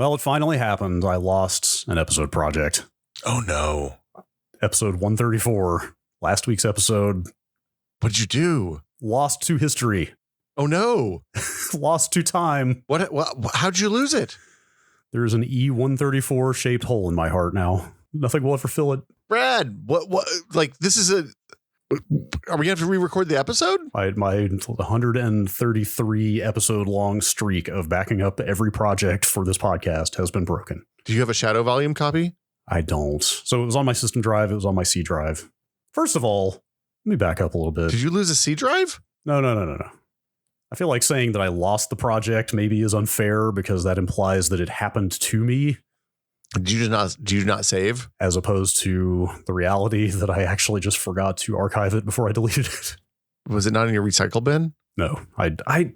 Well, it finally happened. I lost an episode project. Oh, no. Episode 134. Last week's episode. What'd you do? Lost to history. Oh, no. Lost to time. What? How'd you lose it? There's an E134 shaped hole in my heart now. Nothing will ever fill it. Brad, what, like, this is a, are we going to have to re-record the episode? My 133 episode long streak of backing up every project for this podcast has been broken. Do you have a shadow volume copy? I don't. So it was on my system drive. It was on my C drive. First of all, let me back up a little bit. Did you lose a C drive? No. I feel like saying that I lost the project maybe is unfair because that implies that it happened to me. Do you not save? As opposed to the reality that I actually just forgot to archive it before I deleted it. Was it not in your recycle bin? No, I do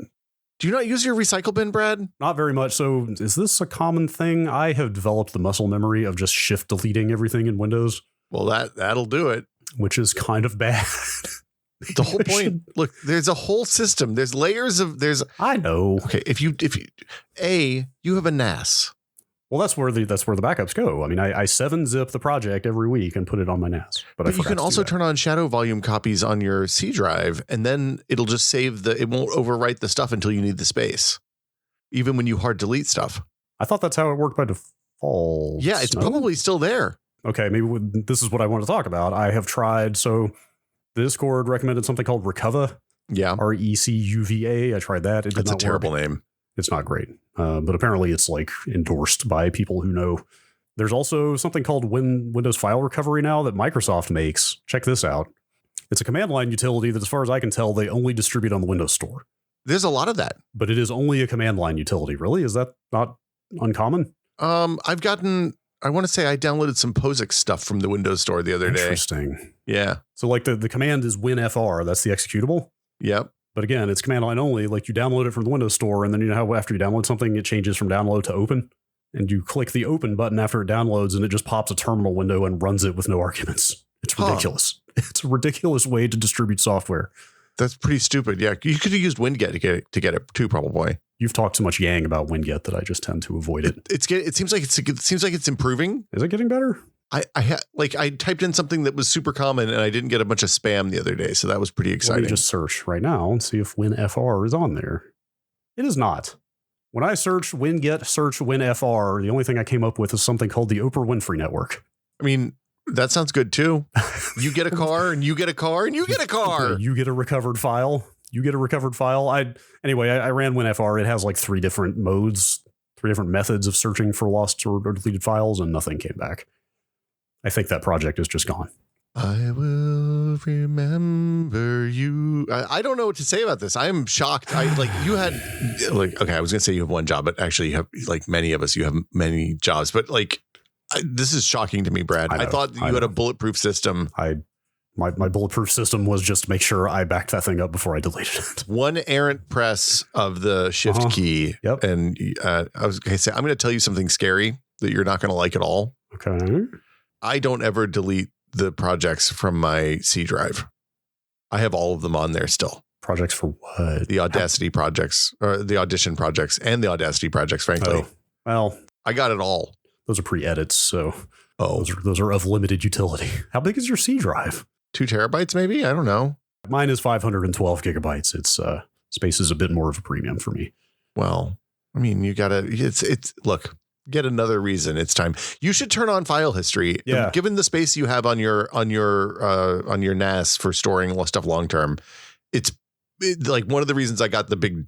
you not use your recycle bin, Brad? Not very much. So is this a common thing? I have developed the muscle memory of just shift deleting everything in Windows. Well, that'll do it. Which is kind of bad. The whole point, look, there's a whole system. There's layers of, I know. Okay. If you have a NAS. Well, that's where the backups go. I mean, I 7-zip the project every week and put it on my NAS. But you can also turn on shadow volume copies on your C drive, and then it'll just save it won't overwrite the stuff until you need the space, even when you hard delete stuff. I thought that's how it worked by default. Yeah, it's probably still there. Okay, maybe this is what I want to talk about. I have tried. So the Discord recommended something called Recuva. Yeah. RECUVA. I tried that. That's a terrible name. It's not great. But apparently it's like endorsed by people who know. There's also something called Windows File Recovery now that Microsoft makes. Check this out. It's a command line utility that, as far as I can tell, they only distribute on the Windows Store. There's a lot of that. But it is only a command line utility. Really? Is that not uncommon? I want to say I downloaded some POSIX stuff from the Windows Store the other day. Interesting. Yeah. So like the command is WinFR. That's the executable. Yep. But again, it's command line only. Like you download it from the Windows Store, and then you know how after you download something, it changes from download to open. And you click the open button after it downloads, and it just pops a terminal window and runs it with no arguments. It's ridiculous. It's a ridiculous way to distribute software. That's pretty stupid. Yeah, you could have used WinGet to get it too, probably. You've talked so much yang about WinGet that I just tend to avoid it. It seems like it's improving. Is it getting better? I typed in something that was super common and I didn't get a bunch of spam the other day, so that was pretty exciting. Let me just search right now and see if WinFR is on there. It is not. When I search WinGet, search WinFR, the only thing I came up with is something called the Oprah Winfrey Network. I mean, that sounds good too. You get a car and you get a car and you get a car. Okay, you get a recovered file. You get a recovered file. I ran WinFR. It has like 3 different modes, 3 different methods of searching for lost or deleted files, and nothing came back. I think that project is just gone. I will remember you. I don't know what to say about this. I am shocked. I was going to say you have one job, but actually you have, like many of us, you have many jobs. But this is shocking to me, Brad. I thought you had a bulletproof system. My bulletproof system was just to make sure I backed that thing up before I deleted it. One errant press of the shift key. Yep. And I was going to say, I'm going to tell you something scary that you're not going to like at all. Okay. I don't ever delete the projects from my C drive. I have all of them on there still. Projects for what? The Audacity projects, or the Audition projects, and the Audacity projects, frankly. Oh, well, I got it all. Those are pre-edits, so those are of limited utility. How big is your C drive? 2 terabytes, maybe? I don't know. Mine is 512 gigabytes. It's space is a bit more of a premium for me. Well, I mean, you gotta. Look. Get another reason. It's time. You should turn on file history. Yeah. Given the space you have on your NAS for storing stuff long term, it's like one of the reasons I got the big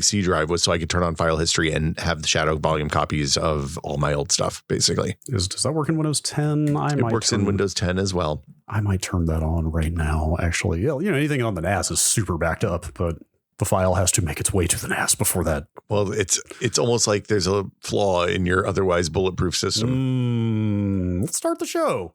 C drive was so I could turn on file history and have the shadow volume copies of all my old stuff. Basically, does that work in Windows 10? It works in Windows 10 as well. I might turn that on right now. Actually, anything on the NAS is super backed up, but the file has to make its way to the NAS before that. Well, it's almost like there's a flaw in your otherwise bulletproof system. Let's start the show.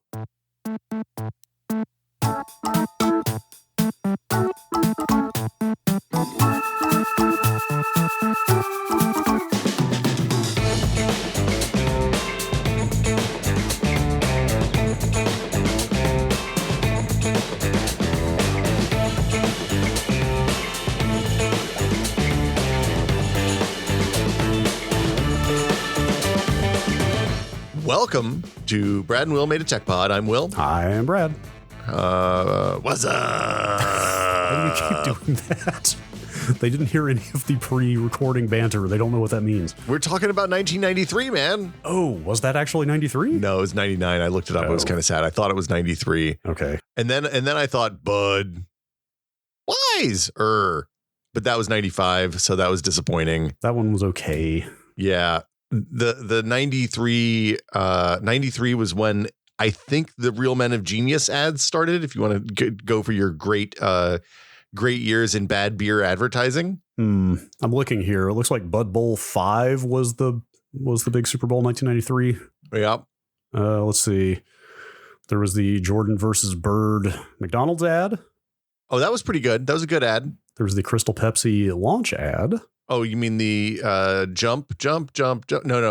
Welcome to Brad and Will Made a Tech Pod. I'm Will. I am Brad. What's up? Why do we keep doing that? They didn't hear any of the pre-recording banter. They don't know what that means. We're talking about 1993, man. Oh, was that actually 93? No, it was 99. I looked it up. It was kind of sad. I thought it was 93. Okay. And then I thought Bud Wise. But that was 95, so that was disappointing. That one was okay. Yeah. The 93 was when I think the Real Men of Genius ads started. If you want to go for your great years in bad beer advertising. I'm looking here. It looks like Bud Bowl 5 was the big Super Bowl 1993. Yeah. Let's see. There was the Jordan versus Bird McDonald's ad. Oh, that was pretty good. That was a good ad. There was the Crystal Pepsi launch ad. Oh, you mean the jump? No,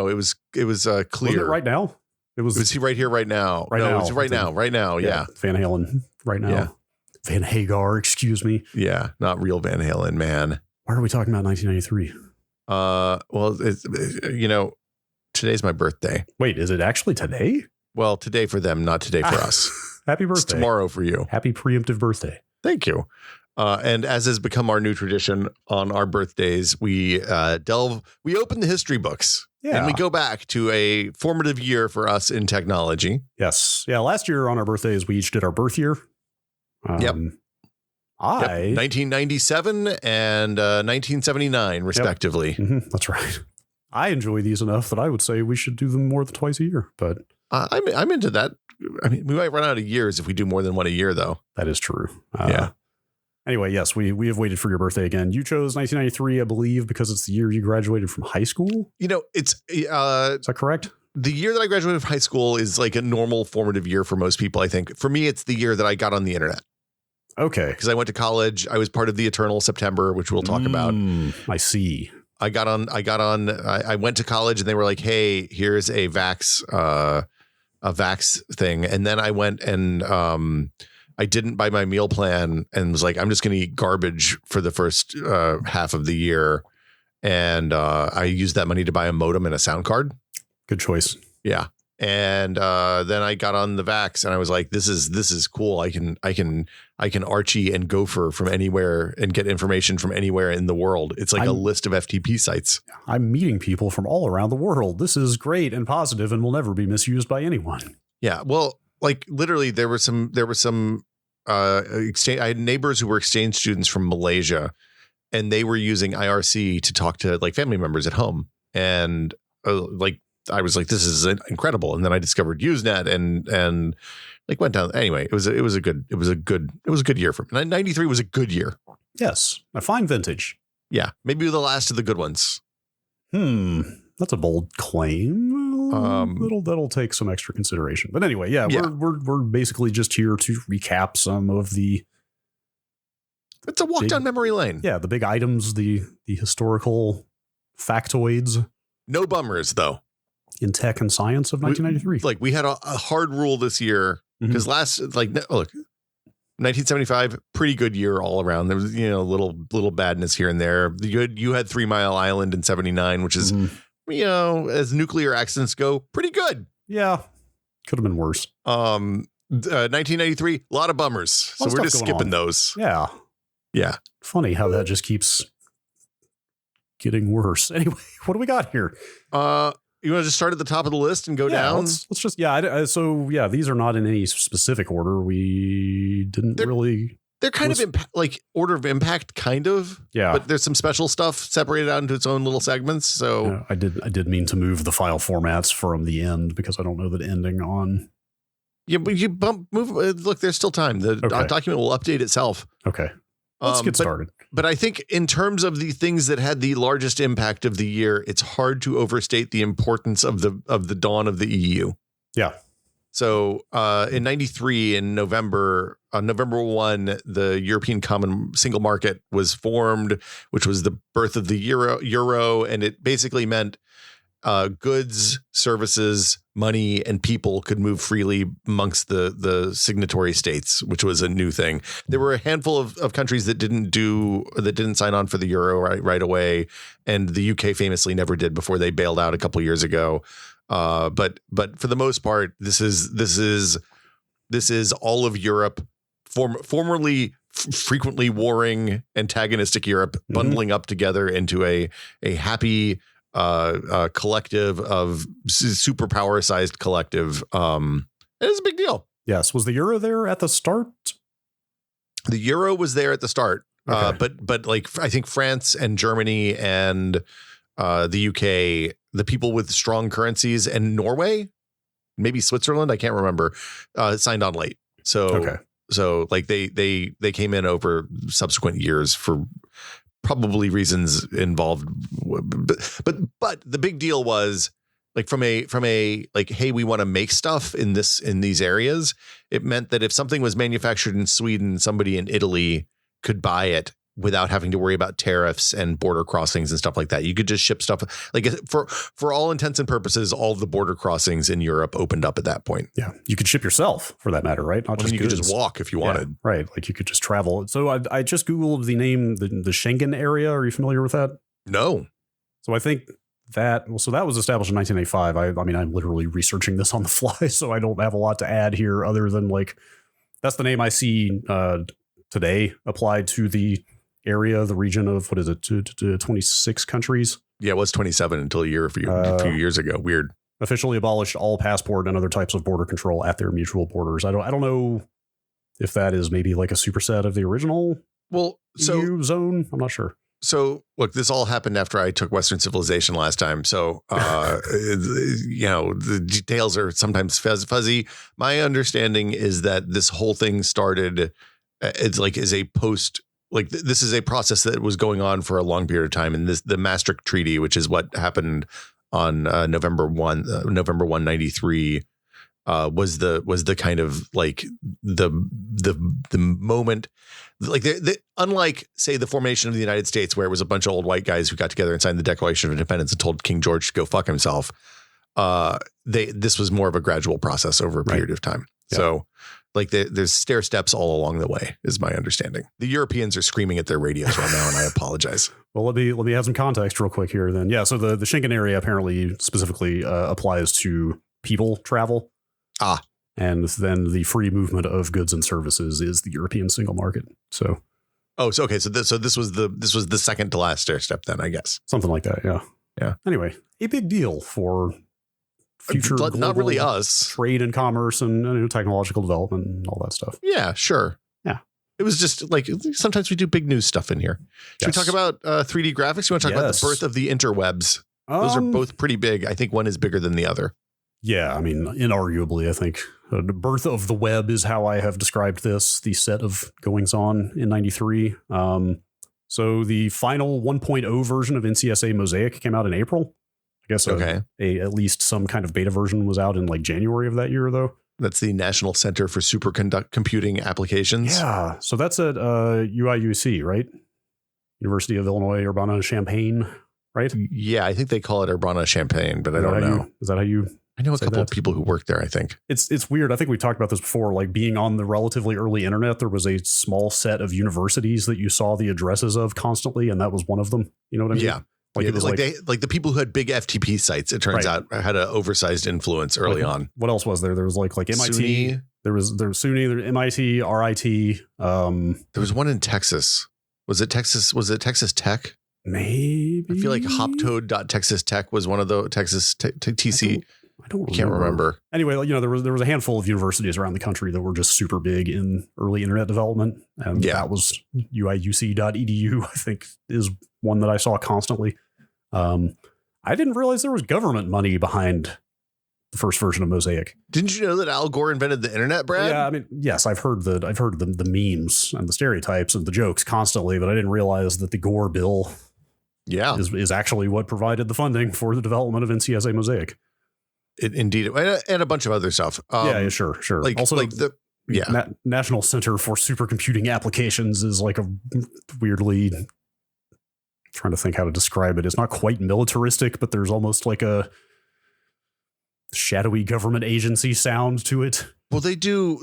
it was clear. Was it right now? Was he right here, right now? Right now. It was right now. Yeah. Van Halen right now. Yeah. Van Hagar, excuse me. Yeah, not real Van Halen, man. Why are we talking about 1993? Well, today's my birthday. Wait, is it actually today? Well, today for them, not today for us. Happy birthday. It's tomorrow for you. Happy preemptive birthday. Thank you. And as has become our new tradition on our birthdays, we open the history books. Yeah. And we go back to a formative year for us in technology. Yes. Yeah. Last year on our birthdays, we each did our birth year. Yep. 1997 and 1979, respectively. Yep. That's right. I enjoy these enough that I would say we should do them more than twice a year. But I'm into that. I mean, we might run out of years if we do more than one a year, though. That is true. Yeah. Anyway, yes, we have waited for your birthday again. You chose 1993, I believe, because it's the year you graduated from high school. It's is that correct? The year that I graduated from high school is like a normal formative year for most people, I think. For me, it's the year that I got on the internet. Okay. Because I went to college. I was part of the Eternal September, which we'll talk about. I see. I went to college and they were like, hey, here's a Vax thing. And then I went and I didn't buy my meal plan and was like, I'm just going to eat garbage for the first half of the year. And I used that money to buy a modem and a sound card. Good choice. Yeah. And then I got on the Vax and I was like, this is cool. I can Archie and Gopher from anywhere and get information from anywhere in the world. It's like a list of FTP sites. I'm meeting people from all around the world. This is great and positive and will never be misused by anyone. Yeah. Well, like literally there were some exchange. I had neighbors who were exchange students from Malaysia and they were using IRC to talk to like family members at home. And I was like, this is incredible. And then I discovered Usenet and like went down. Anyway, it was a good year for me. 93 was a good year. Yes. A fine vintage. Yeah. Maybe the last of the good ones. That's a bold claim. That'll take some extra consideration. But anyway, yeah. We're basically just here to recap some of the. It's a walk down memory lane. Yeah. The big items, the historical factoids. No bummers though. In tech and science of 1993. We had a hard rule this year because look, 1975, pretty good year all around. There was, little badness here and there. You had 3 Mile Island in 79, which is, as nuclear accidents go, pretty good. Yeah. Could have been worse. 1993, a lot of bummers. So we're just skipping those. Yeah. Yeah. Funny how that just keeps getting worse. Anyway, what do we got here? You want to just start at the top of the list and go down? Let's just, these are not in any specific order. We didn't really. They're kind of order of impact, kind of. Yeah. But there's some special stuff separated out into its own little segments. So I did mean to move the file formats from the end because I don't know that ending on. Yeah, but you move. Look, there's still time. The document will update itself. Okay. Let's get started. But I think in terms of the things that had the largest impact of the year, it's hard to overstate the importance of the dawn of the EU. Yeah. So in 93, in November 1, the European Common Single Market was formed, which was the birth of the euro. And it basically meant goods, services, money, and people could move freely amongst the signatory states, which was a new thing. There were a handful of countries that didn't sign on for the euro right away, and the UK famously never did before they bailed out a couple years ago. But for the most part, this is all of Europe, formerly frequently warring, antagonistic Europe, bundling up together into a happy collective of superpower-sized collective. It is a big deal. Yes. Was the euro there at the start? The euro was there at the start, Okay. but like I think France and Germany and the UK, the people with strong currencies, and Norway, maybe Switzerland, I can't remember, signed on late. So like they came in over subsequent years for probably reasons involved, but the big deal was like from a like, hey, we want to make stuff in these areas. It meant that if something was manufactured in Sweden, somebody in Italy could buy it without having to worry about tariffs and border crossings and stuff like that. You could just ship stuff. Like for all intents and purposes, all of the border crossings in Europe opened up at that point. Yeah. You could ship yourself for that matter, right? Not you could just walk if you wanted. Right. Like you could just travel. So I just Googled the name, the Schengen area. Are you familiar with that? No. So I think that was established in 1985. I mean, I'm literally researching this on the fly, so I don't have a lot to add here other than like, that's the name I see today applied to the area, the region of, what is it, to 26 countries? Yeah, it was 27 until a few years ago. Weird. Officially abolished all passport and other types of border control at their mutual borders. I don't know if that is maybe like a superset of the original EU zone. I'm not sure. So look, this all happened after I took Western civilization last time. So, the details are sometimes fuzzy. My understanding is that this whole thing started, this is a process that was going on for a long period of time. And the Maastricht Treaty, which is what happened on November 193, was the kind of like the moment, like unlike say the formation of the United States, where it was a bunch of old white guys who got together and signed the Declaration of Independence and told King George to go fuck himself. This was more of a gradual process over a period of time. Yeah. So like there's stair steps all along the way is my understanding. The Europeans are screaming at their radios right now, and I apologize. Well, let me have some context real quick here then. Yeah. So the Schengen area apparently specifically applies to people travel. And then the free movement of goods and services is the European single market. So, So this was the second to last stair step then, I guess. Something like that. Yeah. Yeah. Anyway, a big deal for future global not really us trade and commerce and technological development and all that stuff. Yeah, sure. Yeah. It was just like sometimes we do big news stuff in here. Should we talk about 3D graphics? You want to talk about the birth of the interwebs? Those are both pretty big. I think one is bigger than the other. Yeah, I mean, inarguably, I think the birth of the web is how I have described this, the set of goings on in 93. So the final 1.0 version of NCSA Mosaic came out in April. I guess at least some kind of beta version was out in like January of that year, though. That's the National Center for Supercomputing Applications. Yeah, so that's at UIUC, right? University of Illinois Urbana-Champaign, right? Yeah, I think they call it Urbana-Champaign, but I don't know. Is that how you... I know a couple of people who work there, I think. It's weird. I think we talked about this before, like being on the relatively early internet, there was a small set of universities that you saw the addresses of constantly, and that was one of them. You know what I mean? Yeah. Like it was like the people who had big FTP sites, it turns out, had an oversized influence early on. What else was there? There was like MIT. SUNY. There was SUNY, there MIT, RIT. There was one in Texas. Was it Texas Tech? Maybe. I feel like Hoptoad.Texas Tech was one of the Texas TC. I don't can't remember. Anyway, there was a handful of universities around the country that were just super big in early internet development. And that was UIUC.edu, I think, is one that I saw constantly. I didn't realize there was government money behind the first version of Mosaic. Didn't you know that Al Gore invented the internet, Brad? Yeah, I mean, yes, I've heard the memes and the stereotypes and the jokes constantly, but I didn't realize that the Gore bill is actually what provided the funding for the development of NCSA Mosaic. Indeed, and a bunch of other stuff. Sure. Like the National Center for Supercomputing Applications is like a weirdly, trying to think how to describe it. It's not quite militaristic, but there's almost like a shadowy government agency sound to it. Well, they do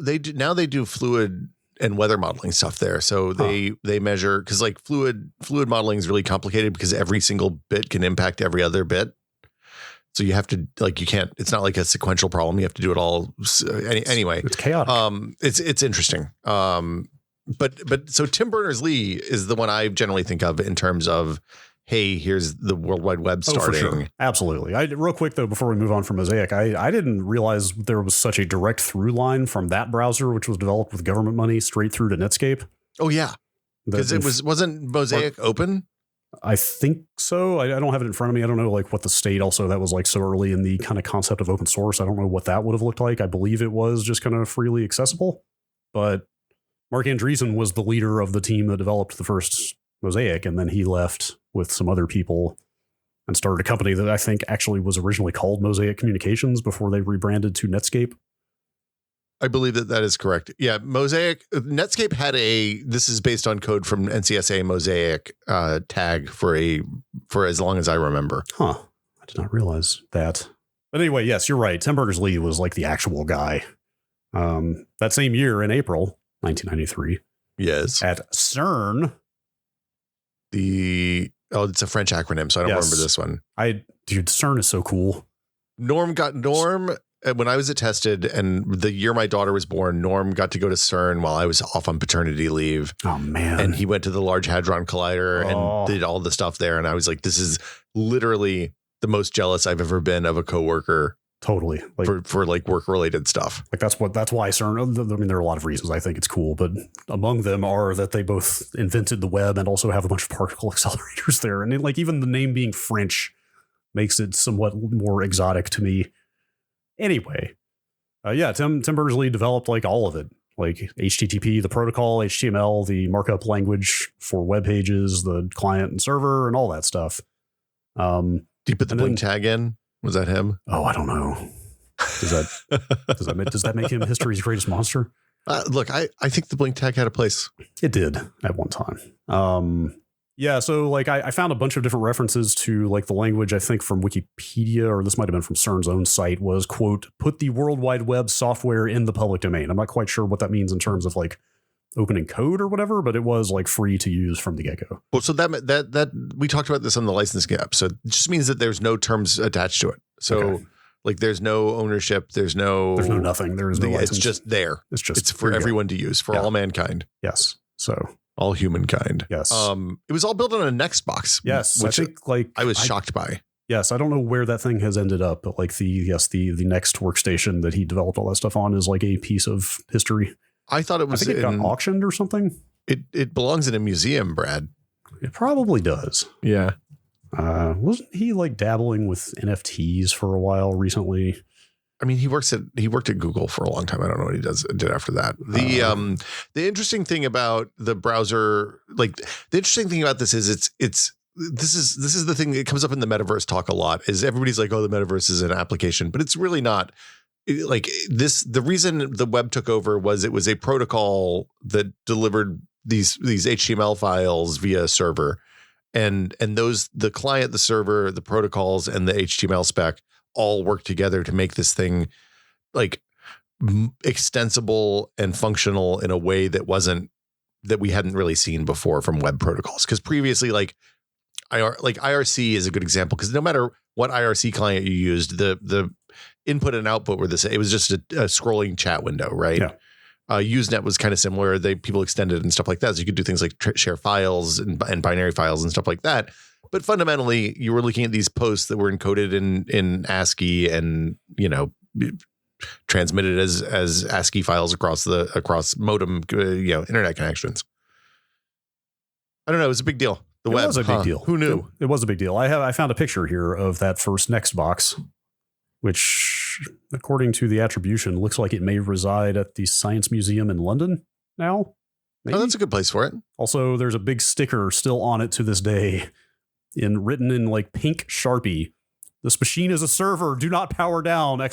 fluid and weather modeling stuff there. So they measure, because like fluid modeling is really complicated because every single bit can impact every other bit. So you have to like, you can't, it's not like a sequential problem. You have to do it all anyway. It's chaotic. It's interesting. But so Tim Berners-Lee is the one I generally think of in terms of, hey, here's the World Wide Web starting. For sure. Absolutely. Real quick, though, before we move on from Mosaic, I didn't realize there was such a direct through line from that browser, which was developed with government money, straight through to Netscape. Oh, yeah. Because it wasn't Mosaic open? I think so. I don't have it in front of me. I don't know like what the state also that was like so early in the kind of concept of open source. I don't know what that would have looked like. I believe it was just kind of freely accessible. But Mark Andreessen was the leader of the team that developed the first Mosaic, and then he left with some other people and started a company that I think actually was originally called Mosaic Communications before they rebranded to Netscape. I believe that is correct. Yeah, Netscape had this is based on code from NCSA Mosaic tag for as long as I remember. Huh. I did not realize that. But anyway, yes, you're right. Tim Berners-Lee was like the actual guy. That same year in April 1993. Yes. At CERN. It's a French acronym, so I don't remember this one. Dude, CERN is so cool. Norm, when I was attested, and the year my daughter was born, Norm got to go to CERN while I was off on paternity leave. Oh, man. And he went to the Large Hadron Collider and did all the stuff there. And I was like, this is literally the most jealous I've ever been of a coworker. Totally. Like, for like work related stuff. Like that's why CERN, I mean, there are a lot of reasons I think it's cool, but among them are that they both invented the web and also have a bunch of particle accelerators there. And like even the name being French makes it somewhat more exotic to me. Anyway, Tim Berners-Lee developed like all of it, like HTTP, the protocol, HTML, the markup language for web pages, the client and server, and all that stuff. Do you put the blink tag in? Was that him? Oh, I don't know. Does that make him history's greatest monster? Look, I think the blink tag had a place. It did at one time. So like I found a bunch of different references to like the language, I think from Wikipedia, or this might have been from CERN's own site, was, quote, put the World Wide Web software in the public domain. I'm not quite sure what that means in terms of like opening code or whatever, but it was like free to use from the get-go. Well, so that we talked about this on the licensing episode. It just means that there's no terms attached to it. So like there's no ownership, there's no nothing. There is no license. It's just there. It's for everyone to use, for all mankind. Yes. So all humankind. Yes. It was all built on a Nextbox. Yes. Which I think like I was shocked by. Yes, I don't know where that thing has ended up, but like the Next workstation that he developed all that stuff on is like a piece of history. I thought it was. I think it got auctioned or something. It belongs in a museum, Brad. It probably does. Yeah. Wasn't he like dabbling with NFTs for a while recently? I mean, he worked at Google for a long time. I don't know what he did after that. The interesting thing about the browser, like the interesting thing about this is this is the thing that comes up in the metaverse talk a lot. Is everybody's like, oh, the metaverse is an application, but it's really not. The reason the web took over was it was a protocol that delivered these HTML files via a server, and those, the client, the server, the protocols, and the HTML spec all work together to make this thing like extensible and functional in a way that we hadn't really seen before from web protocols. Because previously, like IRC is a good example, because no matter what IRC client you used, the input and output were the same. It was just a scrolling chat window, right? Yeah. Usenet was kind of similar. People extended and stuff like that. So you could do things like share files and binary files and stuff like that. But fundamentally, you were looking at these posts that were encoded in ASCII and, transmitted as ASCII files across modem, internet connections. I don't know. It was a big deal. The web was a big deal. Who knew? It was a big deal. I found a picture here of that first Nextbox, which, according to the attribution, looks like it may reside at the Science Museum in London now. Maybe? Oh, that's a good place for it. Also, there's a big sticker still on it to this day, written in like pink Sharpie. This machine is a server. Do not power down! ! ! like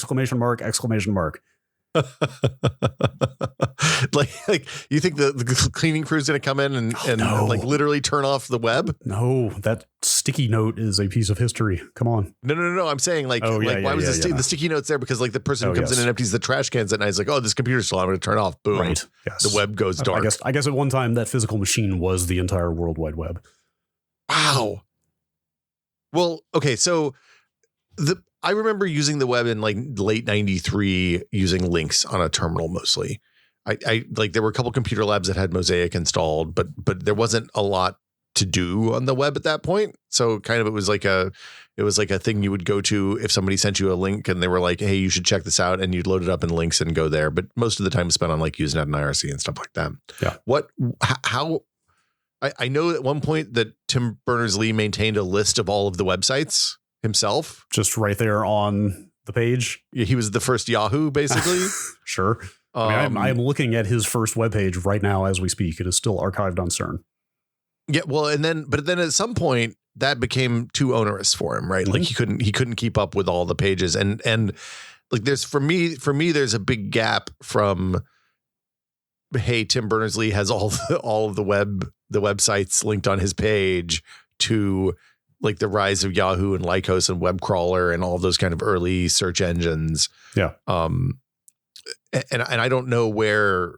you think the cleaning crew is going to come in and like literally turn off the web? No, that sticky note is a piece of history. Come on. No. I'm saying why was the sticky notes there? Because like the person who comes in and empties the trash cans at night is like, oh, this computer's still on, I'm going to turn off. Boom. Right. Yes. The web goes dark. I guess at one time that physical machine was the entire World Wide Web. Wow. Well, okay, so I remember using the web in like late 93 using links on a terminal mostly. I like there were a couple computer labs that had Mosaic installed, but there wasn't a lot to do on the web at that point. So kind of it was like a thing you would go to if somebody sent you a link and they were like, hey, you should check this out, and you'd load it up in links and go there. But most of the time was spent on like Usenet and IRC and stuff like that. Yeah. How I know at one point that Tim Berners-Lee maintained a list of all of the websites himself. Just right there on the page. He was the first Yahoo, basically. Sure. I mean, I'm looking at his first webpage right now as we speak. It is still archived on CERN. Yeah, well, but then at some point that became too onerous for him, right? Mm-hmm. Like he couldn't keep up with all the pages, and like there's for me there's a big gap from, hey, Tim Berners-Lee has all of the websites linked on his page, to like the rise of Yahoo and Lycos and Webcrawler and all of those kind of early search engines. Yeah. And I don't know where,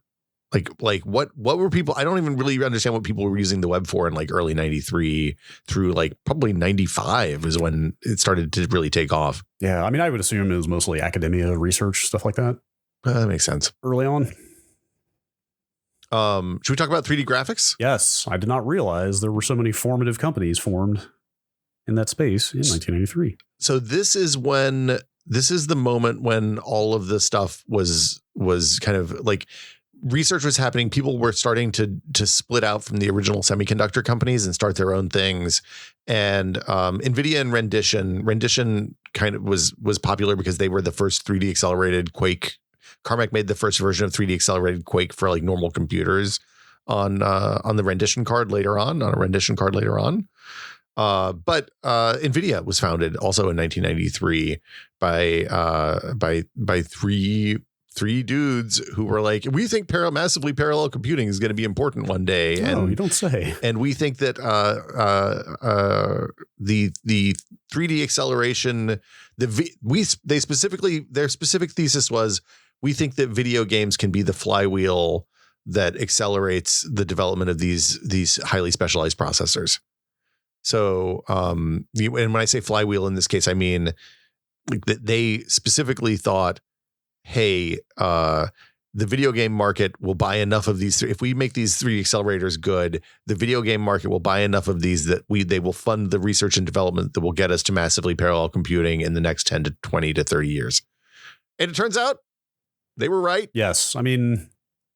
like what were people, I don't even really understand what people were using the web for in like early 93 through like probably 95 is when it started to really take off. Yeah. I mean, I would assume it was mostly academia research, stuff like that. That makes sense. Early on. Should we talk about 3D graphics? Yes. I did not realize there were so many formative companies formed in that space in 1993. So this is the moment when all of the stuff was kind of like research was happening. People were starting to split out from the original semiconductor companies and start their own things. And NVIDIA and Rendition kind of was popular because they were the first 3D accelerated Quake. Carmack made the first version of 3D accelerated Quake for like normal computers on the Rendition card later on, But NVIDIA was founded also in 1993 by three dudes who were like, we think massively parallel computing is going to be important one day. And you don't say. And we think that the 3D acceleration, their specific thesis was, we think that video games can be the flywheel that accelerates the development of these highly specialized processors. So, and when I say flywheel in this case, I mean like that they specifically thought, hey, the video game market will buy enough of these. If we make these 3D accelerators good, the video game market will buy enough of these that they will fund the research and development that will get us to massively parallel computing in the next 10 to 20 to 30 years. And it turns out they were right. Yes. I mean,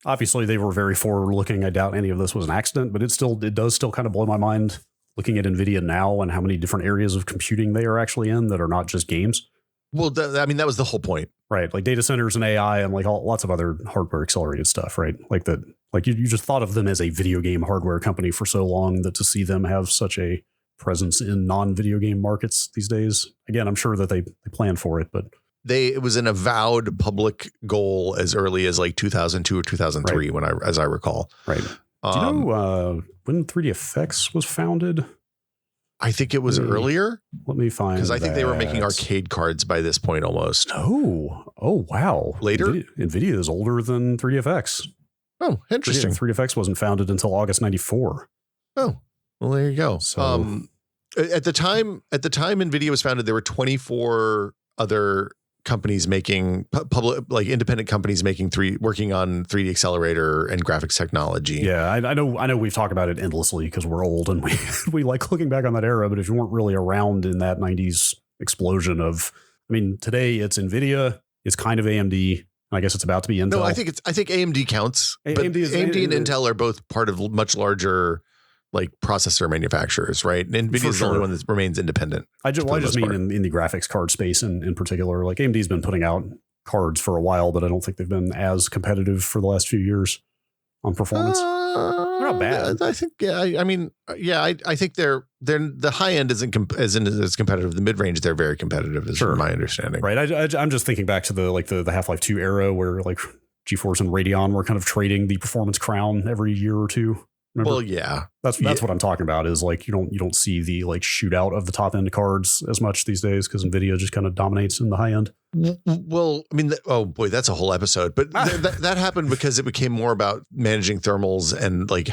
obviously they were very forward looking. I doubt any of this was an accident, but it does still kind of blow my mind looking at NVIDIA now and how many different areas of computing they are actually in that are not just games. Well, I mean, that was the whole point. Right. Like data centers and AI and like lots of other hardware accelerated stuff, right? Like that, like you just thought of them as a video game hardware company for so long that to see them have such a presence in non-video game markets these days. Again, I'm sure that they planned for it, but it was an avowed public goal as early as like 2002 or 2003, right, as I recall. Right. Do you know when 3DFX was founded? I think it was earlier. Let me find, because I think they were making arcade cards by this point almost. Oh, wow. Later? NVIDIA is older than 3DFX. Oh, interesting. 3DFX wasn't founded until August 94. Oh, well, there you go. So, at the time NVIDIA was founded, there were 24 other companies making public, like independent companies working on 3D accelerator and graphics technology. Yeah, I know we've talked about it endlessly because we're old and we like looking back on that era. But if you weren't really around in that 90s explosion of, I mean, today it's NVIDIA, it's kind of AMD. And I guess it's about to be Intel. No, I think AMD counts. But AMD and Intel are both part of much larger like processor manufacturers, right? And NVIDIA is the only one that remains independent. I just mean in the graphics card space in particular. Like AMD's been putting out cards for a while, but I don't think they've been as competitive for the last few years on performance. They're not bad. I think, I think they're the high end isn't as competitive. The mid range, they're very competitive, is my understanding. Right. I'm just thinking back to the Half-Life 2 era where like GeForce and Radeon were kind of trading the performance crown every year or two. Remember? Well, yeah, that's what I'm talking about is like you don't see the like shootout of the top end cards as much these days because NVIDIA just kind of dominates in the high end. Well, I mean, oh boy, that's a whole episode. But that happened because it became more about managing thermals and like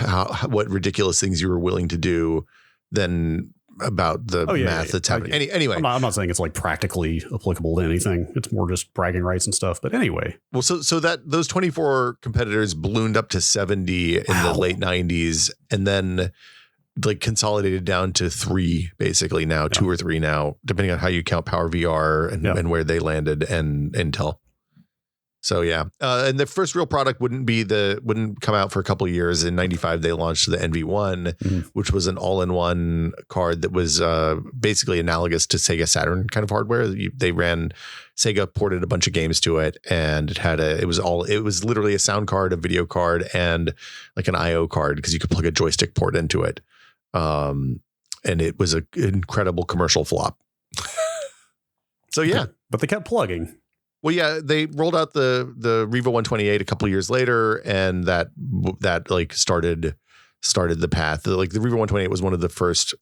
what ridiculous things you were willing to do than about the math that's happening. Anyway, I'm not saying it's like practically applicable to anything. It's more just bragging rights and stuff. But anyway, well, so that those 24 competitors ballooned up to 70 in the late 90s, and then like consolidated down to 3 basically now, 2 or 3 now, depending on how you count Power VR and where they landed and Intel. So and the first real product wouldn't come out for a couple of years. In 95, they launched the NV1, which was an all-in-one card that was basically analogous to Sega Saturn kind of hardware. Sega ported a bunch of games to it, and it was literally a sound card, a video card, and like an IO card because you could plug a joystick port into it. And it was an incredible commercial flop. So but they kept plugging. Well, they rolled out the Riva 128 a couple of years later, and that like started the path. Like the Riva 128 was one of the first.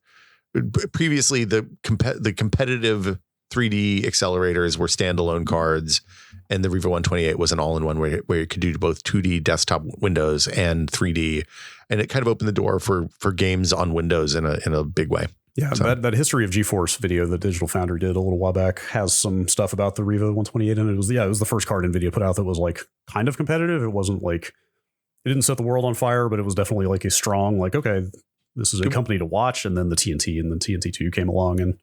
Previously, the competitive 3D accelerators were standalone cards, and the Riva 128 was an all-in-one where you could do both 2D desktop Windows and 3D, and it kind of opened the door for games on Windows in a big way. Yeah, so that History of GeForce video that Digital Foundry did a little while back has some stuff about the Riva 128, and it was the first card NVIDIA put out that was like kind of competitive. It wasn't like it didn't set the world on fire, but it was definitely like a strong like, okay, this is a company to watch. And then the TNT and then TNT2 came along, and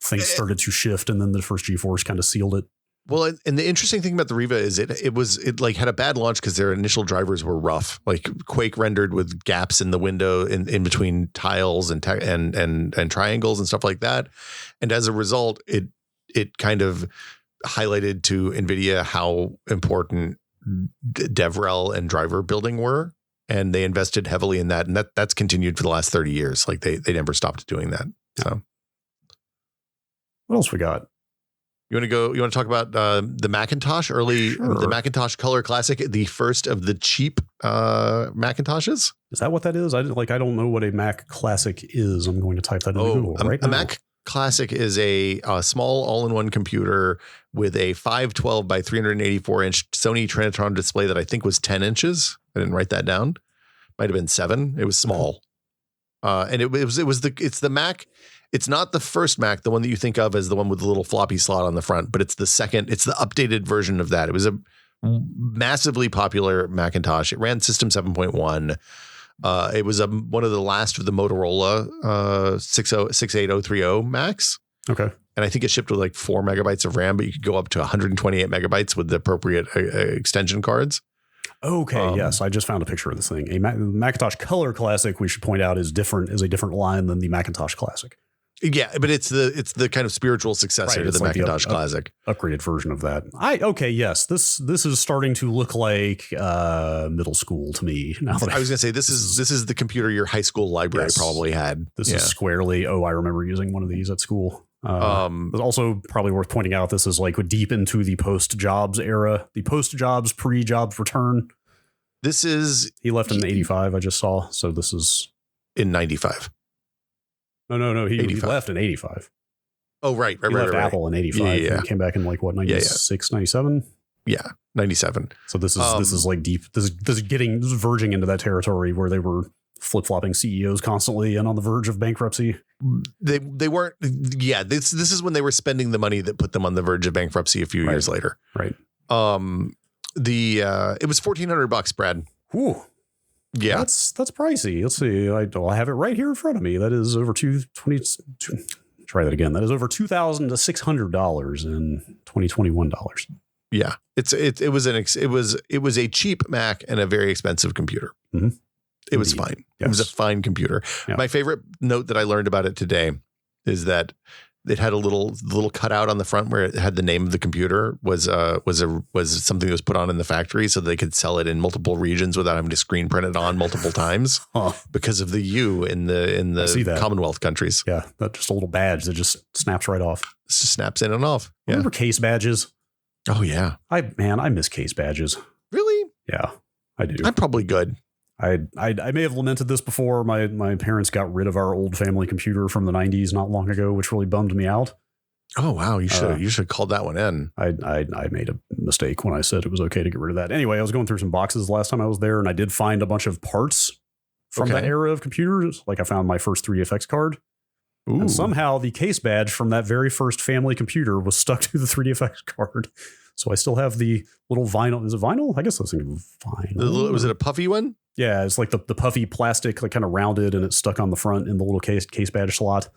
things started to shift, and then the first GeForce kind of sealed it. Well, and the interesting thing about the Riva is it like had a bad launch because their initial drivers were rough, like Quake rendered with gaps in the window in between tiles and triangles and stuff like that. And as a result, it kind of highlighted to NVIDIA how important DevRel and driver building were, and they invested heavily in that, and that's continued for the last 30 years. Like they never stopped doing that. So, what else we got? You want to talk about the Macintosh the Macintosh Color Classic, the first of the cheap Macintoshes? Is that what that is? I don't know what a Mac Classic is. I'm going to type that in Google right now. A Mac Classic is a small all-in-one computer with a 512 by 384 inch Sony Trinitron display that I think was 10 inches. I didn't write that down. Might have been 7. It was small. And it's the Mac. It's not the first Mac, the one that you think of as the one with the little floppy slot on the front, but it's the second. It's the updated version of that. It was a massively popular Macintosh. It ran System 7.1. It was one of the last of the Motorola 68030 Macs. Okay. And I think it shipped with like 4 megabytes of RAM, but you could go up to 128 megabytes with the appropriate extension cards. Okay, yes, I just found a picture of this thing. A Macintosh Color Classic, we should point out, is a different line than the Macintosh Classic. Yeah, but it's the kind of spiritual successor to the like Macintosh Classic, upgraded version of that. Yes, this is starting to look like middle school to me. Now that I was going to say this is the computer your high school library probably had. This is squarely. I remember using one of these at school. But also probably worth pointing out, this is like deep into the post-Jobs era, the post-Jobs, pre-Jobs return. He left in 85. I just saw. So this is in 95. No. He left in 85. Oh, right. He left Apple in 85. Yeah. He came back in 96, 97. Yeah, 97. So this is like deep. This is verging into that territory where they were flip-flopping CEOs constantly and on the verge of bankruptcy. They weren't. Yeah, this is when they were spending the money that put them on the verge of bankruptcy a few years later. Right. It was $1,400, Brad. Ooh. Yeah, that's pricey. Let's see. I have it right here in front of me. That is over try that again. That is over $2,600 in 2021 dollars. Yeah, it was a cheap Mac and a very expensive computer. Mm-hmm. It was fine. Yes. It was a fine computer. Yeah. My favorite note that I learned about it today is that it had a little cutout on the front where it had the name of the computer was something that was put on in the factory so they could sell it in multiple regions without having to screen print it on multiple times because of the U in the Commonwealth countries. Yeah, that's just a little badge that just snaps right off. It just snaps in and off. Yeah. Remember case badges? Oh yeah. I miss case badges. Really? Yeah, I do. I'm probably good. I may have lamented this before. My parents got rid of our old family computer from the 90s not long ago, which really bummed me out. Oh wow, you should have called that one in. I made a mistake when I said it was okay to get rid of that. Anyway, I was going through some boxes the last time I was there, and I did find a bunch of parts from that era of computers. Like I found my first 3DFX card. Ooh. And somehow the case badge from that very first family computer was stuck to the 3DFX card. So I still have the little vinyl. Is it vinyl? I guess I was thinking vinyl. Was it a puffy one? Yeah, it's like the puffy plastic, like kind of rounded, and it's stuck on the front in the little case badge slot.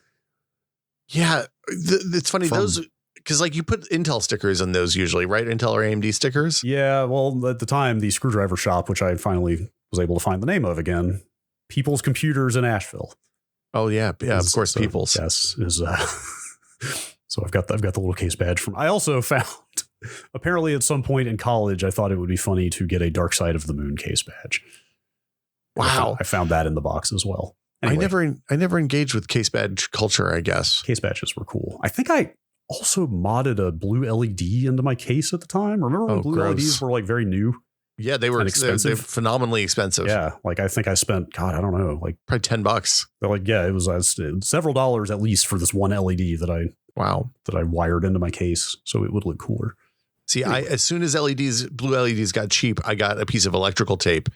Yeah, it's funny those, because like you put Intel stickers on those usually, right? Intel or AMD stickers. Yeah, well, at the time, the screwdriver shop, which I finally was able to find the name of again, People's Computers in Asheville. Oh yeah, of course, so, People's. Yes, is so I've got the little case badge from. I also found apparently at some point in college, I thought it would be funny to get a Dark Side of the Moon case badge. Wow, I found that in the box as well. Anyway, I never engaged with case badge culture, I guess. Case badges were cool. I think I also modded a blue LED into my case at the time. Remember when blue LEDs were like very new? Yeah, they were expensive. They're phenomenally expensive. Yeah, like I think I spent, God, I don't know, like probably $10. But like, yeah, it was several dollars at least for this one LED that I wired into my case so it would look cooler. See, anyway. As soon as blue LEDs got cheap, I got a piece of electrical tape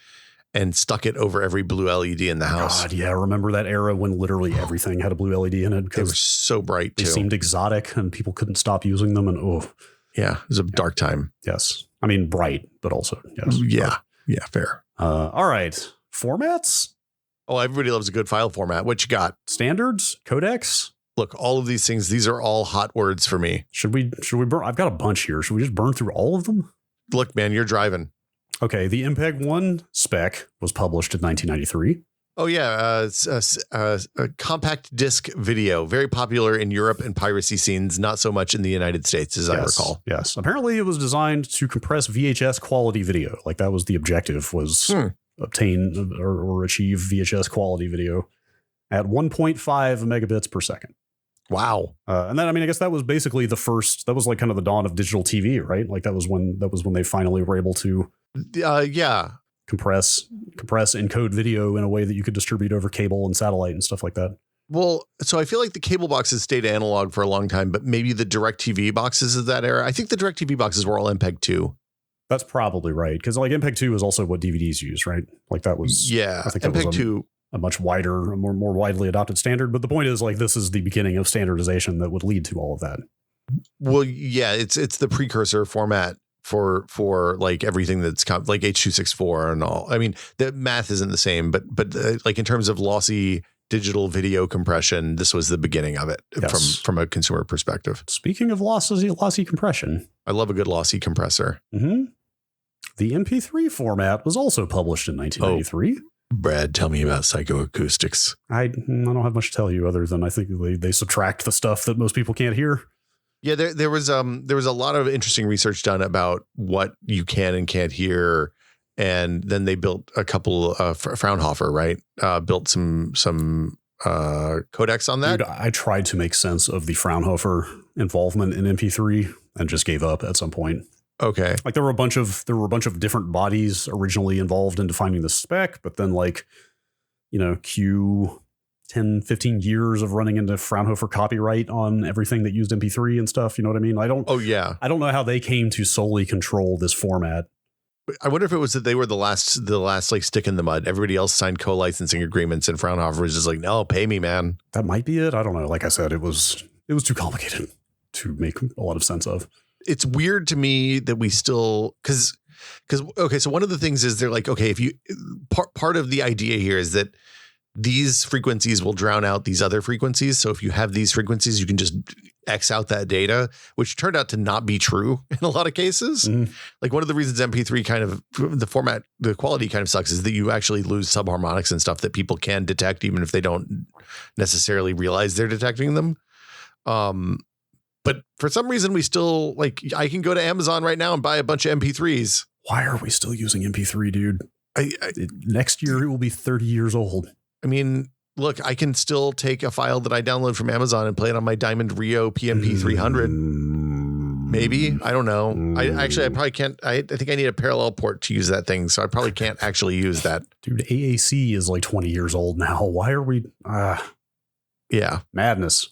and stuck it over every blue LED in the house. God, yeah, remember that era when literally everything had a blue LED in it? They were so bright, too. They seemed exotic, and people couldn't stop using them, and yeah, it was a dark time. Yes. I mean, bright, but also, yes. Yeah, yeah, fair. All right. Formats? Oh, everybody loves a good file format. What you got? Standards? Codecs? Look, all of these things, these are all hot words for me. Should we burn? I've got a bunch here. Should we just burn through all of them? Look, man, you're driving. Okay, the MPEG-1 spec was published in 1993. Oh, yeah. It's a compact disc video, very popular in Europe and piracy scenes, not so much in the United States, as I recall. Yes. Apparently, it was designed to compress VHS quality video. Like that was the objective, was obtain or achieve VHS quality video at 1.5 megabits per second. Wow. And then, I mean, I guess that was basically that was like kind of the dawn of digital TV, right? Like that was when they finally were able to compress, encode video in a way that you could distribute over cable and satellite and stuff like that. Well, so I feel like the cable boxes stayed analog for a long time, but maybe the DirecTV boxes of that era. I think the DirecTV boxes were all MPEG 2. That's probably right, because like MPEG 2 is also what DVDs use, right? Like that was I think MPEG 2 a much wider, a more widely adopted standard. But the point is, like, this is the beginning of standardization that would lead to all of that. Well, yeah, it's the precursor format for like everything that's like H.264 and all. I mean, the math isn't the same, but like in terms of lossy digital video compression, this was the beginning of it. Yes. from a consumer perspective. Speaking of lossy compression, I love a good lossy compressor. Mm-hmm. The MP3 format was also published in 1993. Brad, tell me about psychoacoustics. I don't have much to tell you other than I think they subtract the stuff that most people can't hear. Yeah, there was a lot of interesting research done about what you can and can't hear, and then they built a couple. Fraunhofer, right? Built some codecs on that. Dude, I tried to make sense of the Fraunhofer involvement in MP3 and just gave up at some point. Okay, like there were a bunch of different bodies originally involved in defining the spec, but then like, you know, 10-15 years of running into Fraunhofer copyright on everything that used MP3 and stuff. You know what I mean? I don't know how they came to solely control this format. I wonder if it was that they were the last like stick in the mud. Everybody else signed co-licensing agreements, and Fraunhofer was just like, no, pay me, man. That might be it. I don't know. Like I said, it was too complicated to make a lot of sense of. It's weird to me that we still, because okay, so one of the things is they're like, okay, if you part of the idea here is that these frequencies will drown out these other frequencies. So if you have these frequencies, you can just X out that data, which turned out to not be true in a lot of cases. Mm-hmm. Like one of the reasons MP3 kind of the quality kind of sucks is that you actually lose subharmonics and stuff that people can detect, even if they don't necessarily realize they're detecting them. But for some reason, we still like, I can go to Amazon right now and buy a bunch of MP3s. Why are we still using MP3, dude? Next year, it will be 30 years old. I mean, look, I can still take a file that I download from Amazon and play it on my Diamond Rio PMP 300. Maybe. I don't know. I probably can't. I think I need a parallel port to use that thing. So I probably can't actually use that. Dude, AAC is like 20 years old now. Why are we? Yeah. Madness.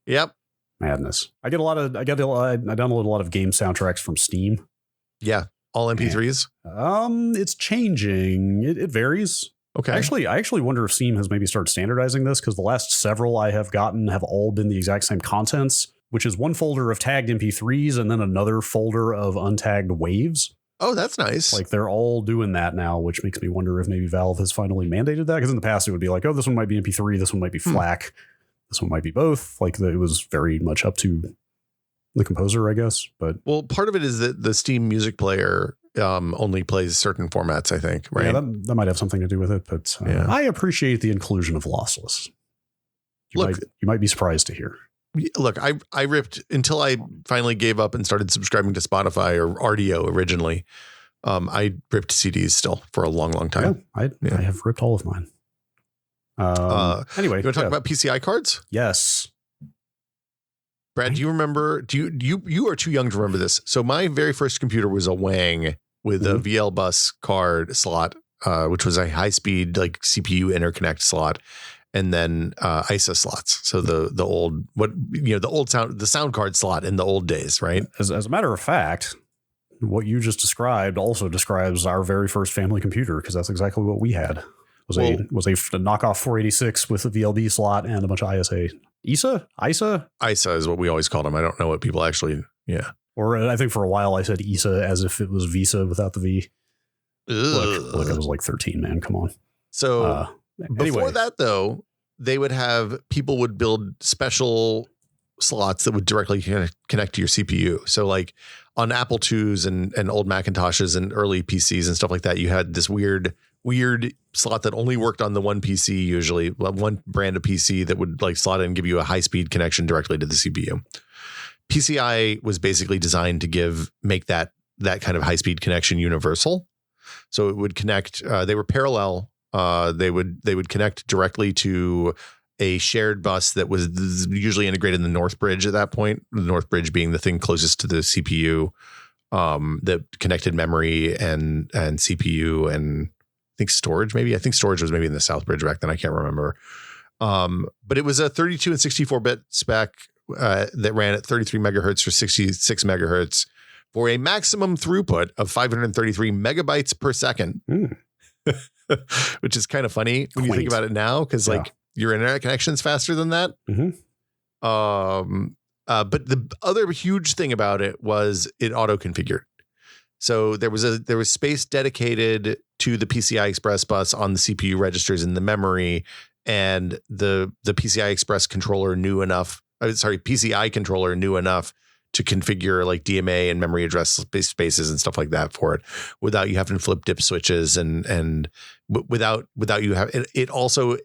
Yep. Madness. I download a lot of game soundtracks from Steam. Yeah. All MP3s. It's changing. It varies. Okay. I actually wonder if Steam has maybe started standardizing this, because the last several I have gotten have all been the exact same contents, which is one folder of tagged MP3s and then another folder of untagged waves. Oh, that's nice. Like they're all doing that now, which makes me wonder if maybe Valve has finally mandated that. Because in the past it would be like, oh, this one might be MP3, this one might be FLAC, this one might be both. Like it was very much up to the composer, I guess. But well, part of it is that the Steam Music Player only plays certain formats, I think, right? yeah, that might have something to do with it. But I appreciate the inclusion of lossless. You might be surprised to hear. Look, I ripped until I finally gave up and started subscribing to Spotify or RDO originally. I ripped CDs still for a long, long time. Yeah, I have ripped all of mine. Anyway, you want to talk about PCI cards? Yes. Brad, do you remember? You are too young to remember this. So my very first computer was a Wang with a VL bus card slot, which was a high speed like CPU interconnect slot, and then ISA slots. So the old the sound card slot in the old days, right? As a matter of fact, what you just described also describes our very first family computer, because that's exactly what we had. Was a knockoff 486 with a VLB slot and a bunch of ISA. ISA is what we always called them. I don't know what people actually, Or I think for a while I said ISA as if it was Visa without the V. Look, I was like 13, man. Come on. So before that, though, people would build special slots that would directly connect to your CPU. So like on Apple IIs and old Macintoshes and early PCs and stuff like that, you had this weird slot that only worked on the one PC, usually one brand of PC that would like slot in and give you a high speed connection directly to the CPU. PCI was basically designed to make that kind of high speed connection universal. So it would connect. They were parallel. They would connect directly to a shared bus that was usually integrated in the North Bridge at that point. The North Bridge being the thing closest to the CPU that connected memory and CPU and I think storage. Maybe I think storage was maybe in the South Bridge back then. I can't remember. But it was a 32 and 64-bit spec that ran at 33 megahertz or 66 megahertz for a maximum throughput of 533 megabytes per second, which is kind of funny when you think about it now, because like your internet connection's faster than that. Mm-hmm. But the other huge thing about it was it auto configured. So there was space dedicated to the PCI Express bus on the CPU registers in the memory, and the PCI Express controller PCI controller knew enough to configure like DMA and memory address spaces and stuff like that for it, without you having to flip dip switches and without you have it also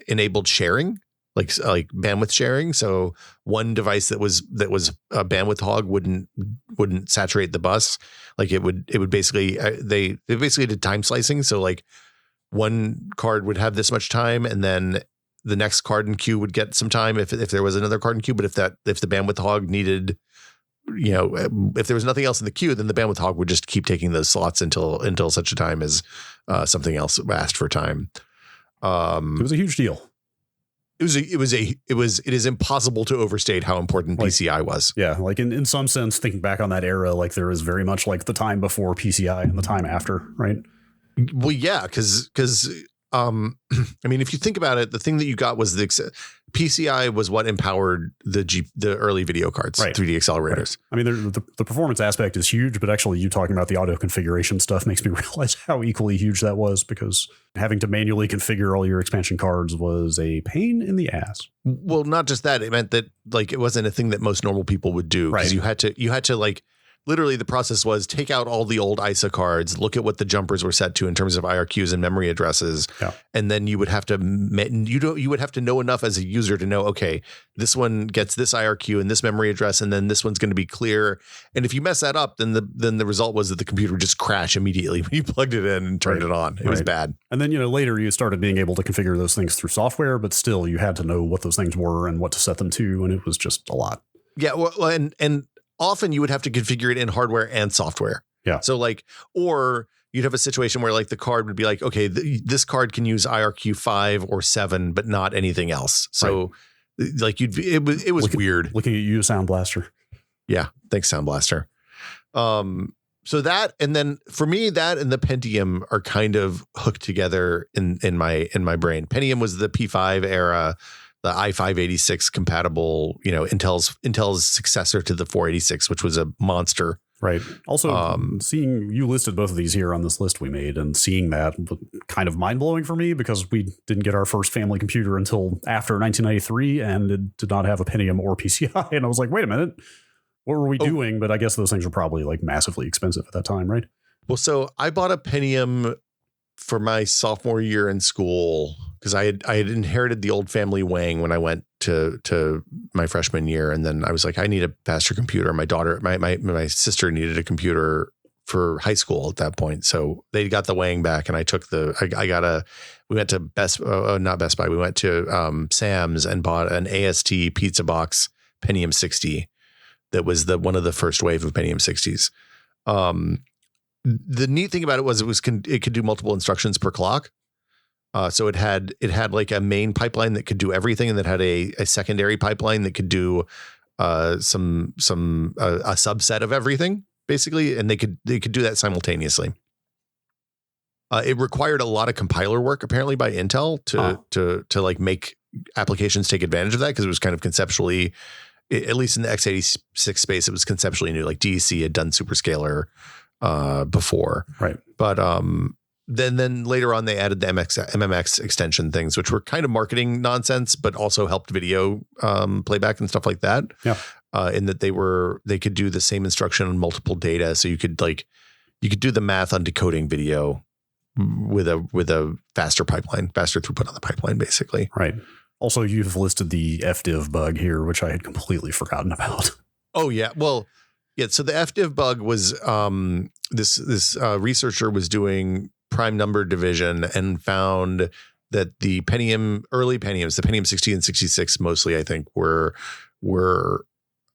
enabled sharing. Like bandwidth sharing, so one device that was a bandwidth hog wouldn't saturate the bus. Like it would basically they basically did time slicing. So like one card would have this much time, and then the next card in queue would get some time if there was another card in queue. But if the bandwidth hog needed, if there was nothing else in the queue, then the bandwidth hog would just keep taking those slots until such a time as something else asked for time. It was a huge deal. It is impossible to overstate how important PCI was. Yeah. Like in some sense, thinking back on that era, like there is very much like the time before PCI and the time after, right? Well, yeah. Cause I mean, if you think about it, the thing that you got was PCI was what empowered the early video cards, right. 3D accelerators. Right. I mean, the performance aspect is huge, but actually you talking about the auto configuration stuff makes me realize how equally huge that was, because having to manually configure all your expansion cards was a pain in the ass. Well, not just that. It meant that like it wasn't a thing that most normal people would do, because right. you had to like literally the process was take out all the old ISA cards, look at what the jumpers were set to in terms of IRQs and memory addresses. Yeah. And then you would have to know enough as a user to know, okay, this one gets this IRQ and this memory address, and then this one's going to be clear. And if you mess that up, then the result was that the computer would just crash immediately when you plugged it in and turned it on. It was bad. And then, later you started being able to configure those things through software, but still you had to know what those things were and what to set them to. And it was just a lot. Yeah. Well, and often you would have to configure it in hardware and software. Yeah. So or you'd have a situation where like the card would be like, okay, this card can use IRQ 5 or 7, but not anything else. So like it was weird. Looking at you, Sound Blaster. Yeah. Thanks, Sound Blaster. So that, and then for me, that and the Pentium are kind of hooked together in my brain. Pentium was the P5 era, the i5-86 compatible, Intel's successor to the 486, which was a monster. Right. Also, seeing you listed both of these here on this list we made, and seeing that kind of mind blowing for me, because we didn't get our first family computer until after 1993, and it did not have a Pentium or PCI. And I was like, wait a minute, what were we doing? But I guess those things were probably like massively expensive at that time, right? Well, so I bought a Pentium for my sophomore year in school because I had inherited the old family Wang when I went to my freshman year, and then I was like, I need a faster computer. My daughter, my sister needed a computer for high school at that point, so they got the Wang back, and I took we went to not Best Buy, we went to Sam's and bought an AST Pizza Box Pentium 60 that was one of the first wave of Pentium 60s. The neat thing about it was it could do multiple instructions per clock. So it had like a main pipeline that could do everything, and that had a secondary pipeline that could do a subset of everything, basically, and they could do that simultaneously. It required a lot of compiler work apparently by Intel to like make applications take advantage of that, because it was kind of conceptually, at least in the x86 space, it was conceptually new. Like DEC had done superscalar before, right? But then later on they added the MMX extension things, which were kind of marketing nonsense, but also helped video playback and stuff like that. Yeah. In that they could do the same instruction on multiple data, so you could do the math on decoding video with a faster throughput on the pipeline, basically. Right. Also, you've listed the FDiv bug here, which I had completely forgotten about. Oh yeah, well. Yeah, so the FDiv bug was this researcher was doing prime number division and found that the early Pentiums, the Pentium 60 and 66 mostly, I think, were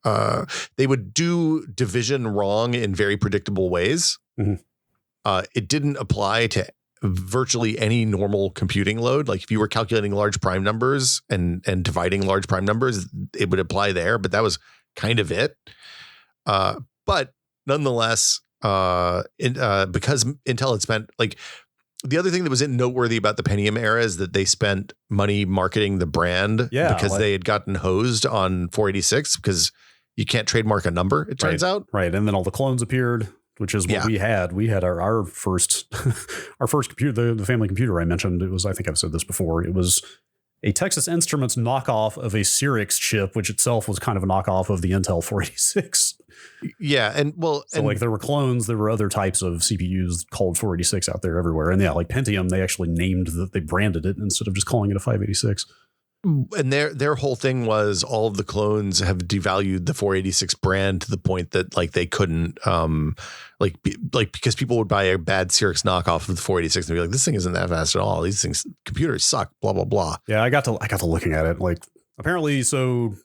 they would do division wrong in very predictable ways. Mm-hmm. It didn't apply to virtually any normal computing load. Like if you were calculating large prime numbers and dividing large prime numbers, it would apply there, but that was kind of it. But nonetheless, because Intel had spent, like, the other thing that was noteworthy about the Pentium era is that they spent money marketing the brand, because they had gotten hosed on 486, because you can't trademark a number, it turns out. Right. And then all the clones appeared, which is what we had. We had our first computer, the family computer I mentioned. It was, I think I've said this before, it was a Texas Instruments knockoff of a Cyrix chip, which itself was kind of a knockoff of the Intel 486. Yeah, like there were clones, there were other types of CPUs called 486 out there everywhere, and like Pentium, they actually they branded it instead of just calling it a 586. And their whole thing was all of the clones have devalued the 486 brand to the point that like they couldn't because people would buy a bad Cyrix knockoff of the 486 and be like, this thing isn't that fast at all. These things, computers suck, blah blah blah. Yeah, I got to looking at it, like apparently, so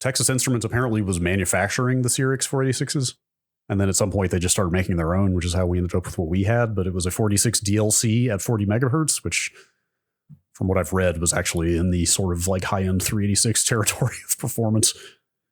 Texas Instruments apparently was manufacturing the Cyrix 486s, and then at some point they just started making their own, which is how we ended up with what we had. But it was a 46 DLC at 40 megahertz, which, from what I've read, was actually in the sort of like high-end 386 territory of performance.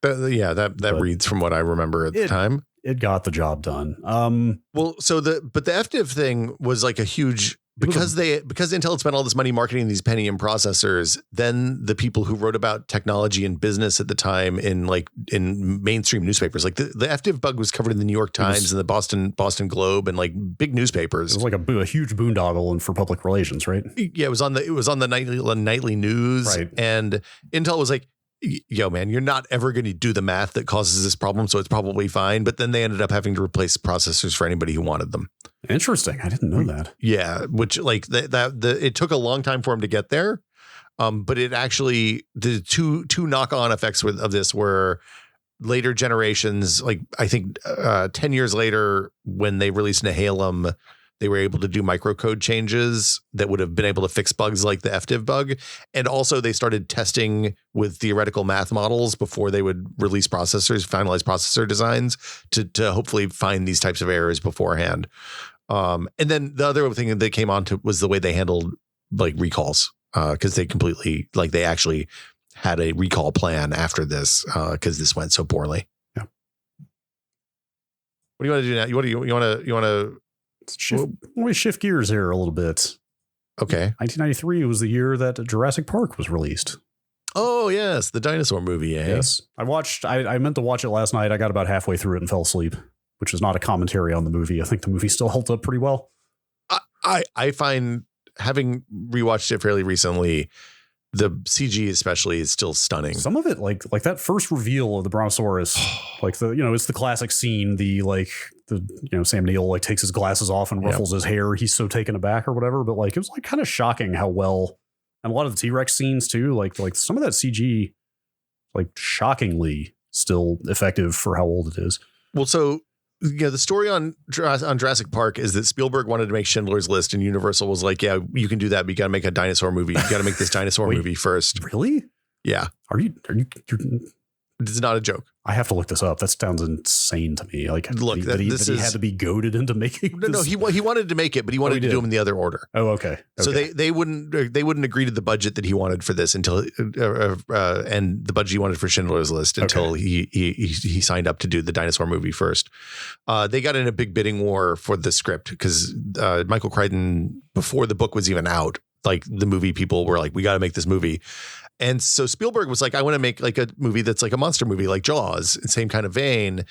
That reads from what I remember at the time. It got the job done. The FDiv thing was like a huge, because Intel had spent all this money marketing these Pentium processors. Then the people who wrote about technology and business at the time in mainstream newspapers, like the FDiv bug was covered in the New York Times and the Boston Globe and like big newspapers. It was like a huge boondoggle and for public relations, right? Yeah, it was on the nightly news, right? And Intel was like, yo, man, you're not ever going to do the math that causes this problem, so it's probably fine. But then they ended up having to replace processors for anybody who wanted them. Interesting. I didn't know that. Yeah, which like it took a long time for them to get there. But it actually, the two knock-on effects of this were later generations. Like I think 10 years later, when they released Nehalem, they were able to do microcode changes that would have been able to fix bugs like the FDiv bug. And also they started testing with theoretical math models before they would release finalize processor designs to hopefully find these types of errors beforehand. And then the other thing that came on to was the way they handled like recalls, because they actually had a recall plan after this, because this went so poorly. What do you want to do now? You want to Let me shift gears here a little bit. Okay. 1993 was the year that Jurassic Park was released. Oh, yes. The dinosaur movie. Eh? Yes. I meant to watch it last night. I got about halfway through it and fell asleep, which is not a commentary on the movie. I think the movie still holds up pretty well. I find, having rewatched it fairly recently, the CG especially is still stunning. Some of it, like that first reveal of the Brontosaurus, like it's the classic scene, Sam Neill like takes his glasses off and ruffles his hair. He's so taken aback or whatever. But like, it was like kind of shocking how well, and a lot of the T-Rex scenes too, like some of that CG, like shockingly still effective for how old it is. Well, so the story on Jurassic Park is that Spielberg wanted to make Schindler's List, and Universal was like, "Yeah, you can do that, but you got to make a dinosaur movie. You got to make this dinosaur movie first." Really? Yeah. Are you? It's not a joke. I have to look this up. That sounds insane to me. Like, look, he had to be goaded into making. No, he wanted to make it, but he wanted to do them in the other order. Oh, okay. So they wouldn't agree to the budget that he wanted for this until and the budget he wanted for Schindler's List until he signed up to do the dinosaur movie first. They got in a big bidding war for the script because Michael Crichton, before the book was even out, like the movie people were like, we got to make this movie. And so Spielberg was like, I want to make like a movie that's like a monster movie, like Jaws, same kind of vein.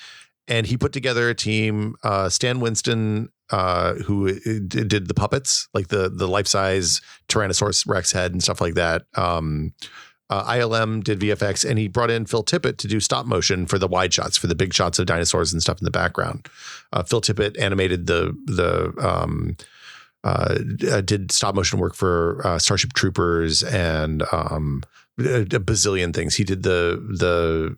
And he put together a team, Stan Winston, who did the puppets, like the life-size Tyrannosaurus Rex head and stuff like that. ILM did VFX, and he brought in Phil Tippett to do stop motion for the wide shots, for the big shots of dinosaurs and stuff in the background. Phil Tippett animated did stop motion work for Starship Troopers and a bazillion things. He did the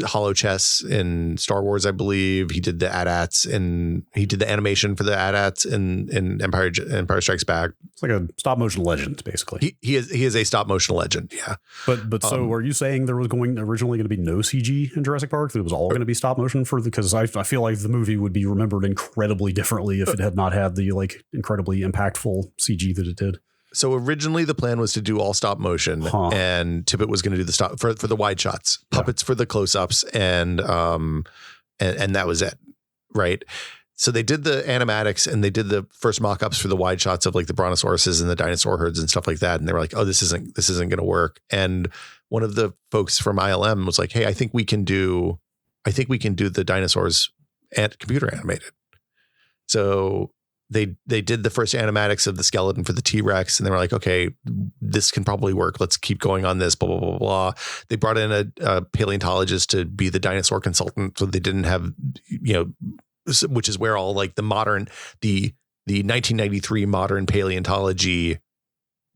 hollow chess in Star Wars, I believe. He did the AT-ATs, and he did the animation for the AT-ATs in Empire Strikes Back. It's like a stop motion legend, basically. He is a stop motion legend, yeah. But so are you saying there was originally going to be no CG in Jurassic Park? That it was all going to be stop motion because I feel like the movie would be remembered incredibly differently if it had not had the like incredibly impactful CG that it did. So originally the plan was to do all stop motion, and Tippett was going to do the stop for the wide shots, puppets for the close-ups, and that was it, right? So they did the animatics and they did the first mock-ups for the wide shots of like the brontosauruses and the dinosaur herds and stuff like that, and they were like, "Oh, this isn't going to work." And one of the folks from ILM was like, "Hey, I think we can do the dinosaurs and computer animated." So they did the first animatics of the skeleton for the T-Rex, and they were like, okay, this can probably work. Let's keep going on this, blah, blah, blah, blah. They brought in a paleontologist to be the dinosaur consultant. So they didn't have, which is where all like the 1993 modern paleontology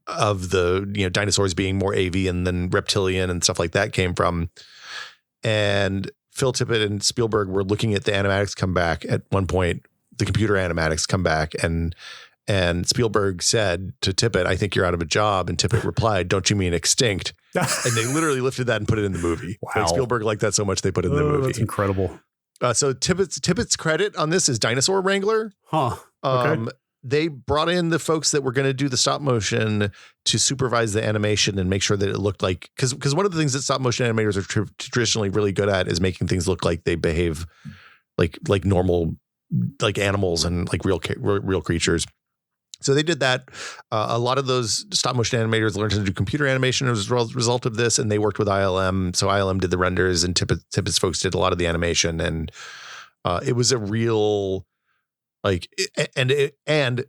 of the, dinosaurs being more avian than reptilian and stuff like that came from. And Phil Tippett and Spielberg were looking at the animatics come back at one point. The computer animatics come back, and Spielberg said to Tippett, "I think you're out of a job." And Tippett replied, "Don't you mean extinct?" And they literally lifted that and put it in the movie. Wow. Like Spielberg liked that so much they put it in the movie. That's incredible. So Tippett's credit on this is Dinosaur Wrangler. Huh. Okay. They brought in the folks that were going to do the stop motion to supervise the animation and make sure that it looked like, because one of the things that stop motion animators are traditionally really good at is making things look like they behave like normal, like animals and like real creatures. So they did that. A lot of those stop motion animators learned to do computer animation as a result of this, and they worked with ILM. So ILM did the renders, and Tippett's folks did a lot of the animation, and it was a real and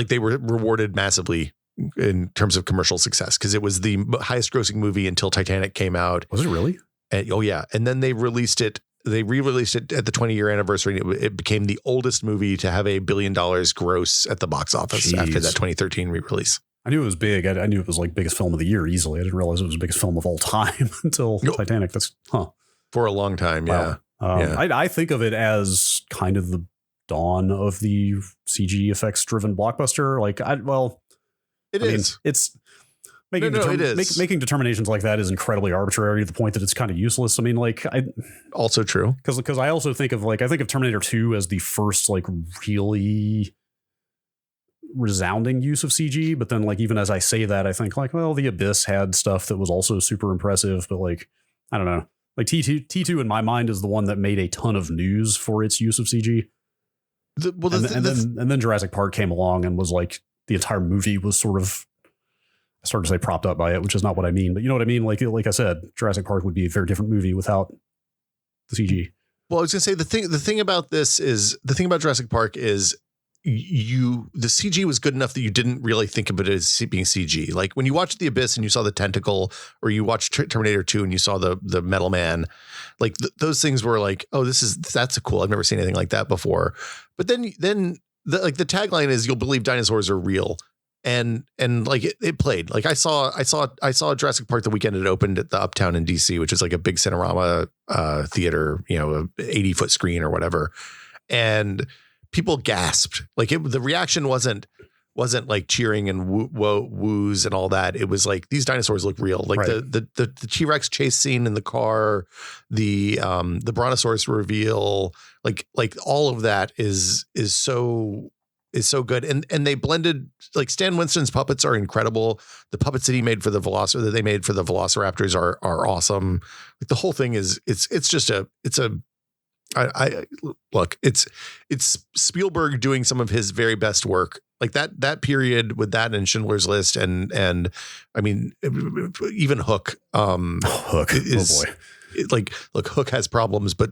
they were rewarded massively in terms of commercial success because it was the highest grossing movie until Titanic came out. Was it really? And, oh yeah, and then they released it. They re-released it at the 20-year anniversary. It became the oldest movie to have $1 billion gross at the box office after that 2013 re-release. I knew it was big. I knew it was like biggest film of the year easily. I didn't realize it was the biggest film of all time until Titanic. That's for a long time. Yeah. Wow. I think of it as kind of the dawn of the CG effects driven blockbuster. It is. It's making making determinations like that is incredibly arbitrary to the point that it's kind of useless. I mean, also true because I also think of Terminator 2 as the first really resounding use of CG. But then even as I say that, I think The Abyss had stuff that was also super impressive. But I don't know. Like T2 in my mind is the one that made a ton of news for its use of CG. And then Jurassic Park came along and was like the entire movie was sort of, I started to say propped up by it, which is not what I mean, but you know what I mean? Like I said, Jurassic Park would be a very different movie without the CG. Well, I was gonna say the thing about Jurassic Park is the CG was good enough that you didn't really think of it as being CG. Like when you watched The Abyss and you saw the tentacle, or you watched Terminator 2 and you saw the metal man, like those things were like, oh, that's a cool. I've never seen anything like that before. But then the tagline is, you'll believe dinosaurs are real. And like it played. Like I saw Jurassic Park the weekend it opened at the Uptown in DC, which is like a big Cinerama theater, you know, a 80-foot screen or whatever. And people gasped. Like the reaction wasn't like cheering and woos and all that. It was like, these dinosaurs look real. Like the T-Rex chase scene in the car, the Brontosaurus reveal, like all of that is so good. And they blended, like Stan Winston's puppets are incredible. The puppets that he made for the Velociraptors are awesome. Like the whole thing is it's Spielberg doing some of his very best work. Like that period with that and Schindler's List and I mean even Hook. Hook is, oh boy. Look, Hook has problems, but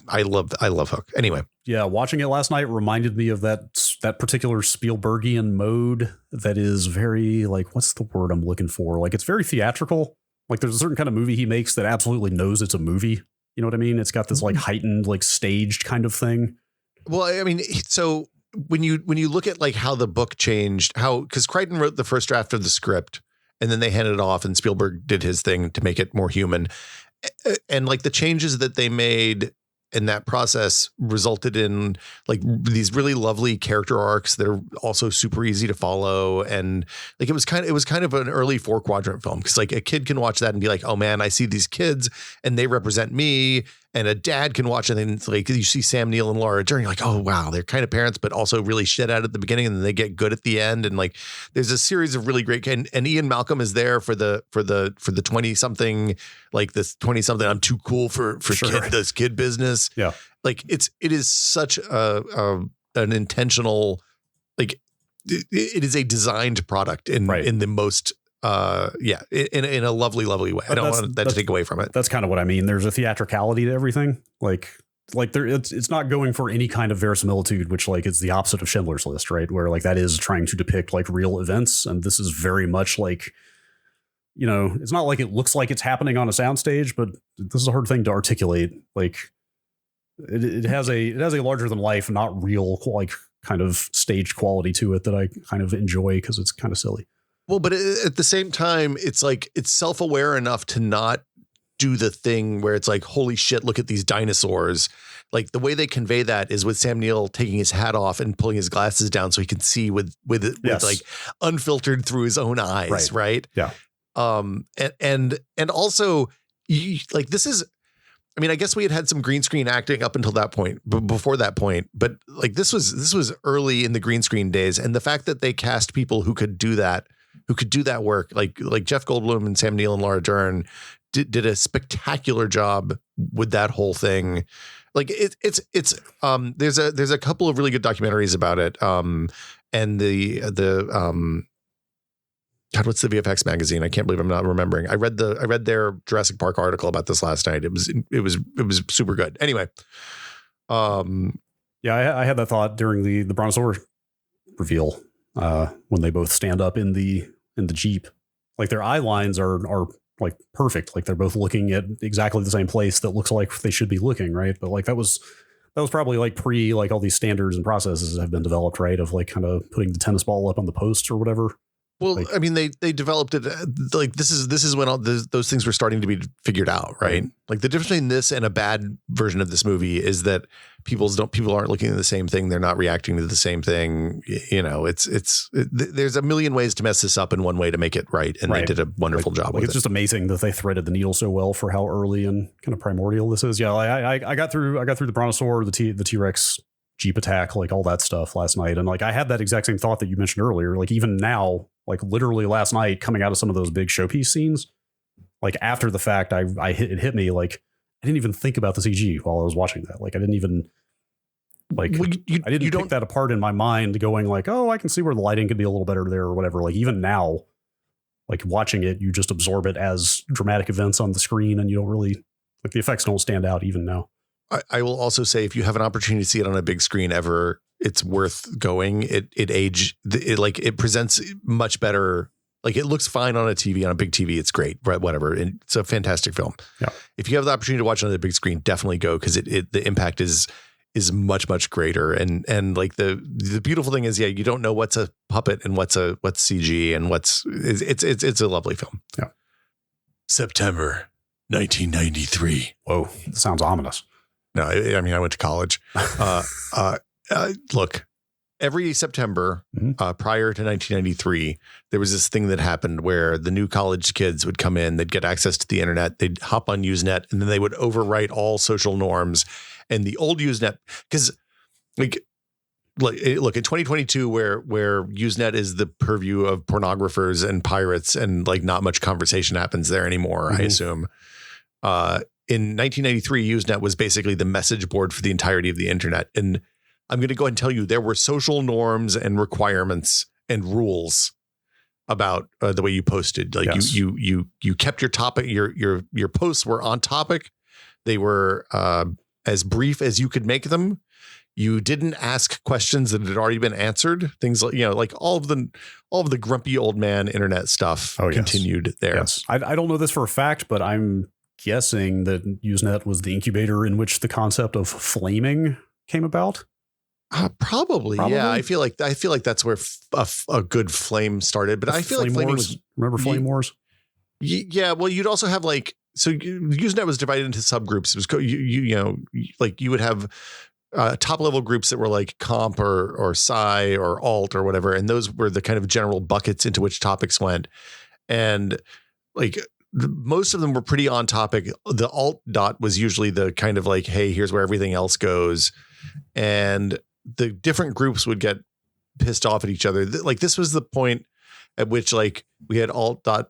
I love Hook. Anyway. Yeah, watching it last night reminded me of that particular Spielbergian mode that is very, like, what's the word I'm looking for? Like, it's very theatrical. Like, there's a certain kind of movie he makes that absolutely knows it's a movie. You know what I mean? It's got this like heightened, like staged kind of thing. Well, I mean, so when you look at like how the book changed, because Crichton wrote the first draft of the script and then they handed it off and Spielberg did his thing to make it more human. And like the changes that they made in that process resulted in like these really lovely character arcs that are also super easy to follow. And like it was kind of an early 4-quadrant film, because like a kid can watch that and be like, oh man, I see these kids and they represent me. And a dad can watch it and like you see Sam Neill and Laura Dern, you're like, oh wow, they're kind of parents, but also really shit out at the beginning, and then they get good at the end. And like there's a series of really great, and Ian Malcolm is there for the 20-something, like this 20-something, I'm too cool for sure. This kid business. Yeah. Like it is such an intentional, like it is a designed product in the most in a lovely way. I don't want that to take away from it. That's kind of what I mean. There's a theatricality to everything. Like there, it's not going for any kind of verisimilitude, which like is the opposite of Schindler's List, right? Where like that is trying to depict like real events, and this is very much like, you know, it's not like it looks like it's happening on a soundstage, but this is a hard thing to articulate. Like it has a larger than life, not real, like kind of staged quality to it that I kind of enjoy because it's kind of silly. Well, but at the same time, it's like it's self-aware enough to not do the thing where it's like, holy shit, look at these dinosaurs. Like the way they convey that is with Sam Neill taking his hat off and pulling his glasses down so he can see with like unfiltered through his own eyes, right? Yeah. And also like this is, I mean, I guess we had some green screen acting up until that point, but before that point, but like this was early in the green screen days, and the fact that they cast people who could do that work, like Jeff Goldblum and Sam Neill and Laura Dern did a spectacular job with that whole thing. Like it's there's a couple of really good documentaries about it. And the God, what's the VFX magazine? I can't believe I'm not remembering. I read their Jurassic Park article about this last night. It was super good. Anyway. Yeah, I had that thought during the Brontosaurus reveal, when they both stand up in the Jeep. Like their eye lines are like perfect. Like they're both looking at exactly the same place that looks like they should be looking, right? But like that was probably like pre like all these standards and processes have been developed, right? Of like kind of putting the tennis ball up on the post or whatever. Well, like, I mean, they developed it like this is when all those things were starting to be figured out, right? Like the difference between this and a bad version of this movie is that people aren't looking at the same thing, they're not reacting to the same thing. You know, there's a million ways to mess this up and one way to make it right, and they did a wonderful job. With it's just amazing that they threaded the needle so well for how early and kind of primordial this is. Yeah, I got through the Brontosaur, the T-Rex Jeep attack, like all that stuff last night, and like I had that exact same thought that you mentioned earlier. Like even now, like literally last night, coming out of some of those big showpiece scenes, like after the fact, it hit me like I didn't even think about the CG while I was watching that. Like I didn't even like Well, I didn't pick that apart in my mind, going like, oh, I can see where the lighting could be a little better there or whatever. Like even now, like watching it, you just absorb it as dramatic events on the screen, and you don't really like the effects don't stand out even now. I will also say, if you have an opportunity to see it on a big screen ever, it's worth going. It presents much better. Like it looks fine on a TV, on a big TV. It's great, right? Whatever. And it's a fantastic film. Yeah. If you have the opportunity to watch it on the big screen, definitely go, because the impact is much, much greater. And like the beautiful thing is, you don't know what's a puppet and what's CG and it's a lovely film. Yeah. September 1993. Whoa, that sounds ominous. No, I mean, I went to college. Look, every September prior to 1993, there was this thing that happened where the new college kids would come in, they'd get access to the internet, they'd hop on Usenet, and then they would overwrite all social norms. And the old Usenet, because look, in 2022, where Usenet is the purview of pornographers and pirates, and like not much conversation happens there anymore, I assume. In 1993, Usenet was basically the message board for the entirety of the internet. And I'm going to go ahead and tell you, there were social norms and requirements and rules about the way you posted. Like yes. you kept your topic, your posts were on topic. They were as brief as you could make them. You didn't ask questions that had already been answered. Things like, like all of the grumpy old man internet stuff continued there. Yes. I don't know this for a fact, but I'm guessing that Usenet was the incubator in which the concept of flaming came about. Probably. Yeah. I feel like that's where a good flame started. But I feel like flaming was. Remember Flame Wars? Yeah. Well, you'd also have like, so Usenet was divided into subgroups. It was like you would have top level groups that were like comp or sci or alt or whatever, and those were the kind of general buckets into which topics went. And like most of them were pretty on topic. The alt dot was usually the kind of like, hey, here's where everything else goes, and the different groups would get pissed off at each other. Like this was the point at which like we had alt dot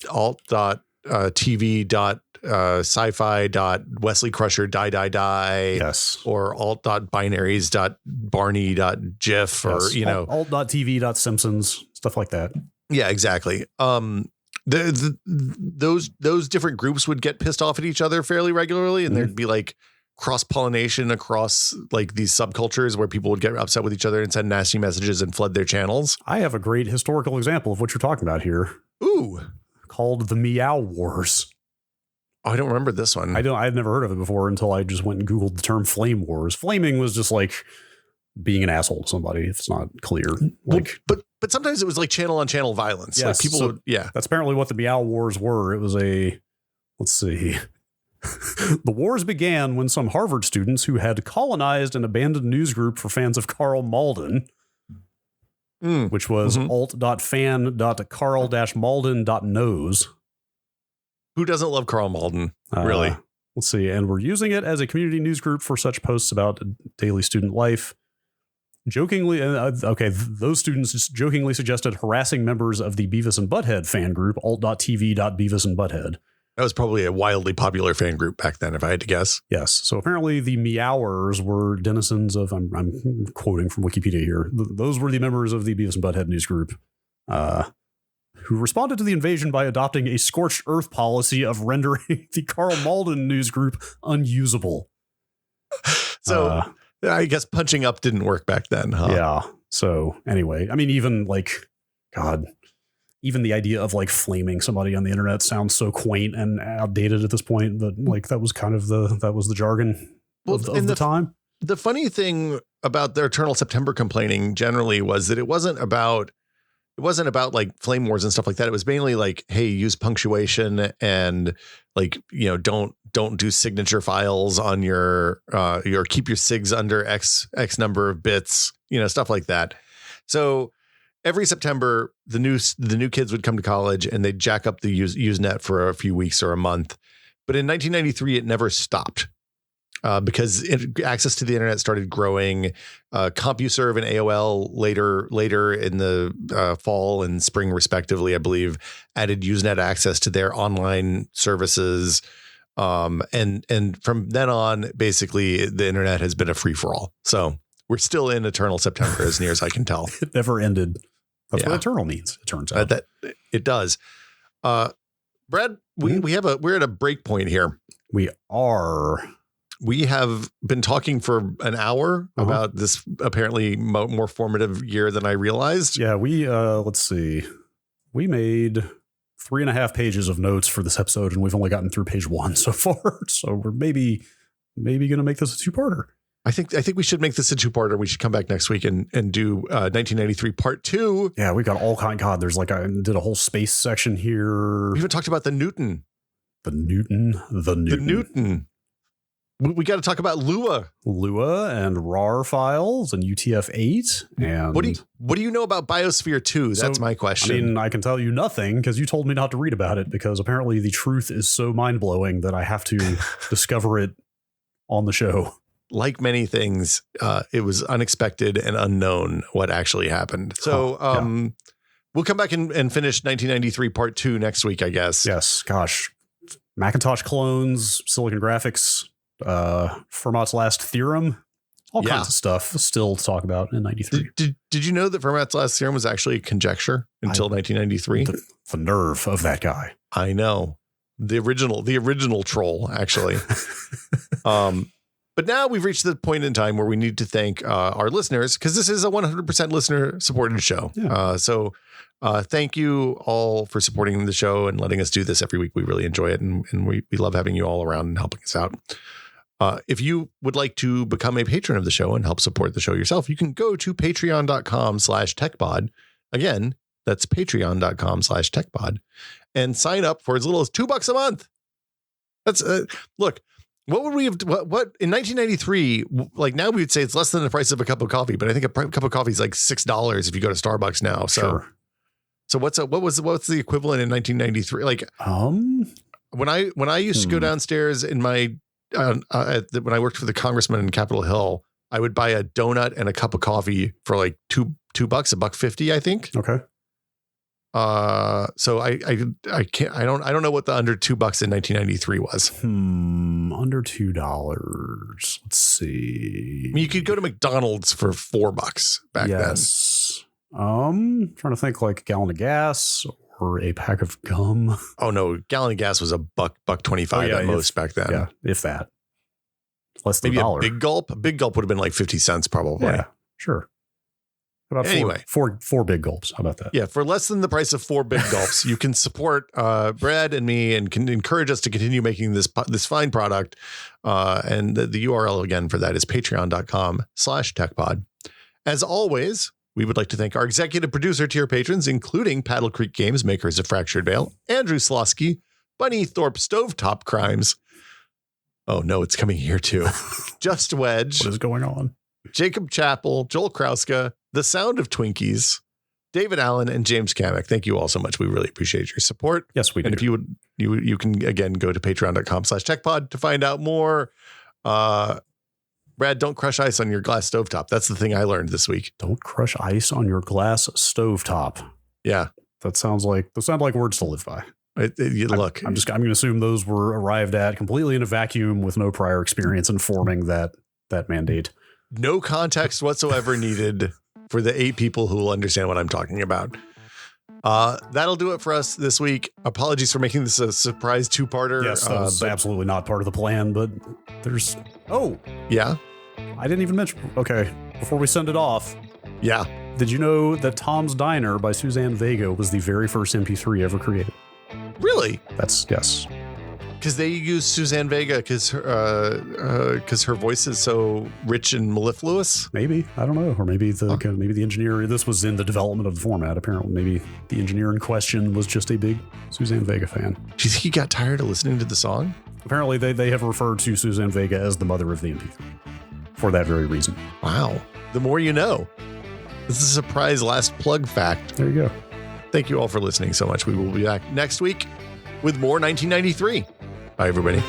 TV dot sci-fi dot Wesley Crusher die yes, or alt dot binaries dot Barney dot GIF yes. Or alt dot TV dot Simpsons, stuff like that. Yeah, exactly. Those different groups would get pissed off at each other fairly regularly, and there'd be like cross-pollination across like these subcultures where people would get upset with each other and send nasty messages and flood their channels. I have a great historical example of what you're talking about here. Ooh. Called the Meow Wars. Oh, I don't remember this one. I'd never heard of it before until I just went and Googled the term Flame Wars. Flaming was just like being an asshole to somebody, if it's not clear. Like, but sometimes it was like channel on channel violence. Yes, like people so would, yeah. That's apparently what the Meow Wars were. It was let's see. The wars began when some Harvard students who had colonized an abandoned news group for fans of Karl Malden, which was alt.fan.karl-malden.nose. Who doesn't love Karl Malden? Really? Let's see. And we're using it as a community news group for such posts about daily student life. Jokingly, those students just jokingly suggested harassing members of the Beavis and Butthead fan group, alt.tv.beavis and Butthead. That was probably a wildly popular fan group back then, if I had to guess. Yes. So apparently the Meowers were denizens of, I'm quoting from Wikipedia here. Those were the members of the Beavis and Butthead news group who responded to the invasion by adopting a scorched earth policy of rendering the Karl Malden news group unusable. So I guess punching up didn't work back then, huh? Yeah. So anyway, I mean, even the idea of like flaming somebody on the internet sounds so quaint and outdated at this point that like that was kind of the jargon of the time. The funny thing about their Eternal September complaining generally was that it wasn't about like flame wars and stuff like that. It was mainly like, hey, use punctuation and like, don't do signature files on your keep your SIGs under X number of bits, stuff like that. So every September, the new kids would come to college and they'd jack up the Usenet for a few weeks or a month. But in 1993, it never stopped. because access to the internet started growing. CompuServe and AOL later in the fall and spring, respectively, I believe, added Usenet access to their online services. And from then on, basically, the internet has been a free for all. So we're still in eternal September, as near as I can tell. It never ended. That's what eternal means. It turns out that it does. Brad, we're at a break point here. We are. We have been talking for an hour about this apparently more formative year than I realized. Yeah, let's see. We made 3.5 pages of notes for this episode, and we've only gotten through page 1 so far. So we're maybe going to make this a two-parter. I think we should make this a two-parter. We should come back next week and do 1993 part 2. Yeah, we got all kind. God, there's I did a whole space section here. We even talked about the Newton. The Newton. We got to talk about Lua and RAR files and UTF-8. And what do you know about Biosphere 2? That's my question. I mean, I can tell you nothing because you told me not to read about it because apparently the truth is so mind-blowing that I have to discover it on the show. Like many things, it was unexpected and unknown what actually happened. So we'll come back and finish 1993 part 2 next week, I guess. Yes. Gosh. Macintosh clones, Silicon Graphics, Fermat's last theorem, all kinds of stuff still to talk about in 93. Did you know that Fermat's last theorem was actually a conjecture until 1993? The nerve of that guy. I know. The original troll, actually. But now we've reached the point in time where we need to thank our listeners, because this is a 100% listener supported show. Yeah. So thank you all for supporting the show and letting us do this every week. We really enjoy it. And we love having you all around and helping us out. If you would like to become a patron of the show and help support the show yourself, you can go to patreon.com/techpod. Again, that's patreon.com/techpod and sign up for as little as $2 a month. That's look. What would we have? What in 1993? Like now we would say it's less than the price of a cup of coffee, but I think a cup of coffee is like $6 if you go to Starbucks now. So, so what's the equivalent in 1993? Like, when I used to go downstairs in my when I worked for the congressman in Capitol Hill, I would buy a donut and a cup of coffee for like $2, $1.50, I think. Okay. So I don't know what the under $2 in 1993 was. Under $2. Let's see. I mean, you could go to McDonald's for $4 back then. Trying to think like a gallon of gas or a pack of gum. Oh no, gallon of gas was $1.25 at most back then. Yeah, if that. Less than maybe $1. A big gulp. A big gulp would have been like 50 cents probably. Yeah, sure. About four big gulps. How about that? Yeah, for less than the price of 4 big gulps, you can support Brad and me and can encourage us to continue making this fine product. And the URL again for that is patreon.com/techpod. As always, we would like to thank our executive producer tier patrons, including Paddle Creek Games, makers of Fractured Veil, Andrew Slosky, Bunny Thorpe Stovetop Crimes. Oh no, it's coming here too. Just Wedge. What is going on? Jacob Chappell, Joel Krauska, The Sound of Twinkies, David Allen, and James Kamek. Thank you all so much. We really appreciate your support. Yes, we do. And if you would, you can again go to patreon.com/techpod to find out more. Brad, don't crush ice on your glass stovetop. That's the thing I learned this week. Don't crush ice on your glass stovetop. Yeah. That sounds like words to live by. Look, I'm going to assume those were arrived at completely in a vacuum with no prior experience in forming that mandate. No context whatsoever needed for the 8 people who will understand what I'm talking about. That'll do it for us this week. Apologies for making this a surprise 2-parter. Yes, that was absolutely not part of the plan, but there's... Oh. Yeah? I didn't even mention... Okay, before we send it off... Yeah. Did you know that Tom's Diner by Suzanne Vega was the very first MP3 ever created? Really? Yes. Because they use Suzanne Vega because her voice is so rich and mellifluous. Maybe, I don't know, or maybe the engineer. This was in the development of the format. Apparently, maybe the engineer in question was just a big Suzanne Vega fan. Do you think he got tired of listening to the song? Apparently, they have referred to Suzanne Vega as the mother of the MP3 for that very reason. Wow, the more you know. This is a surprise last plug fact. There you go. Thank you all for listening so much. We will be back next week with more 1993. Bye, everybody.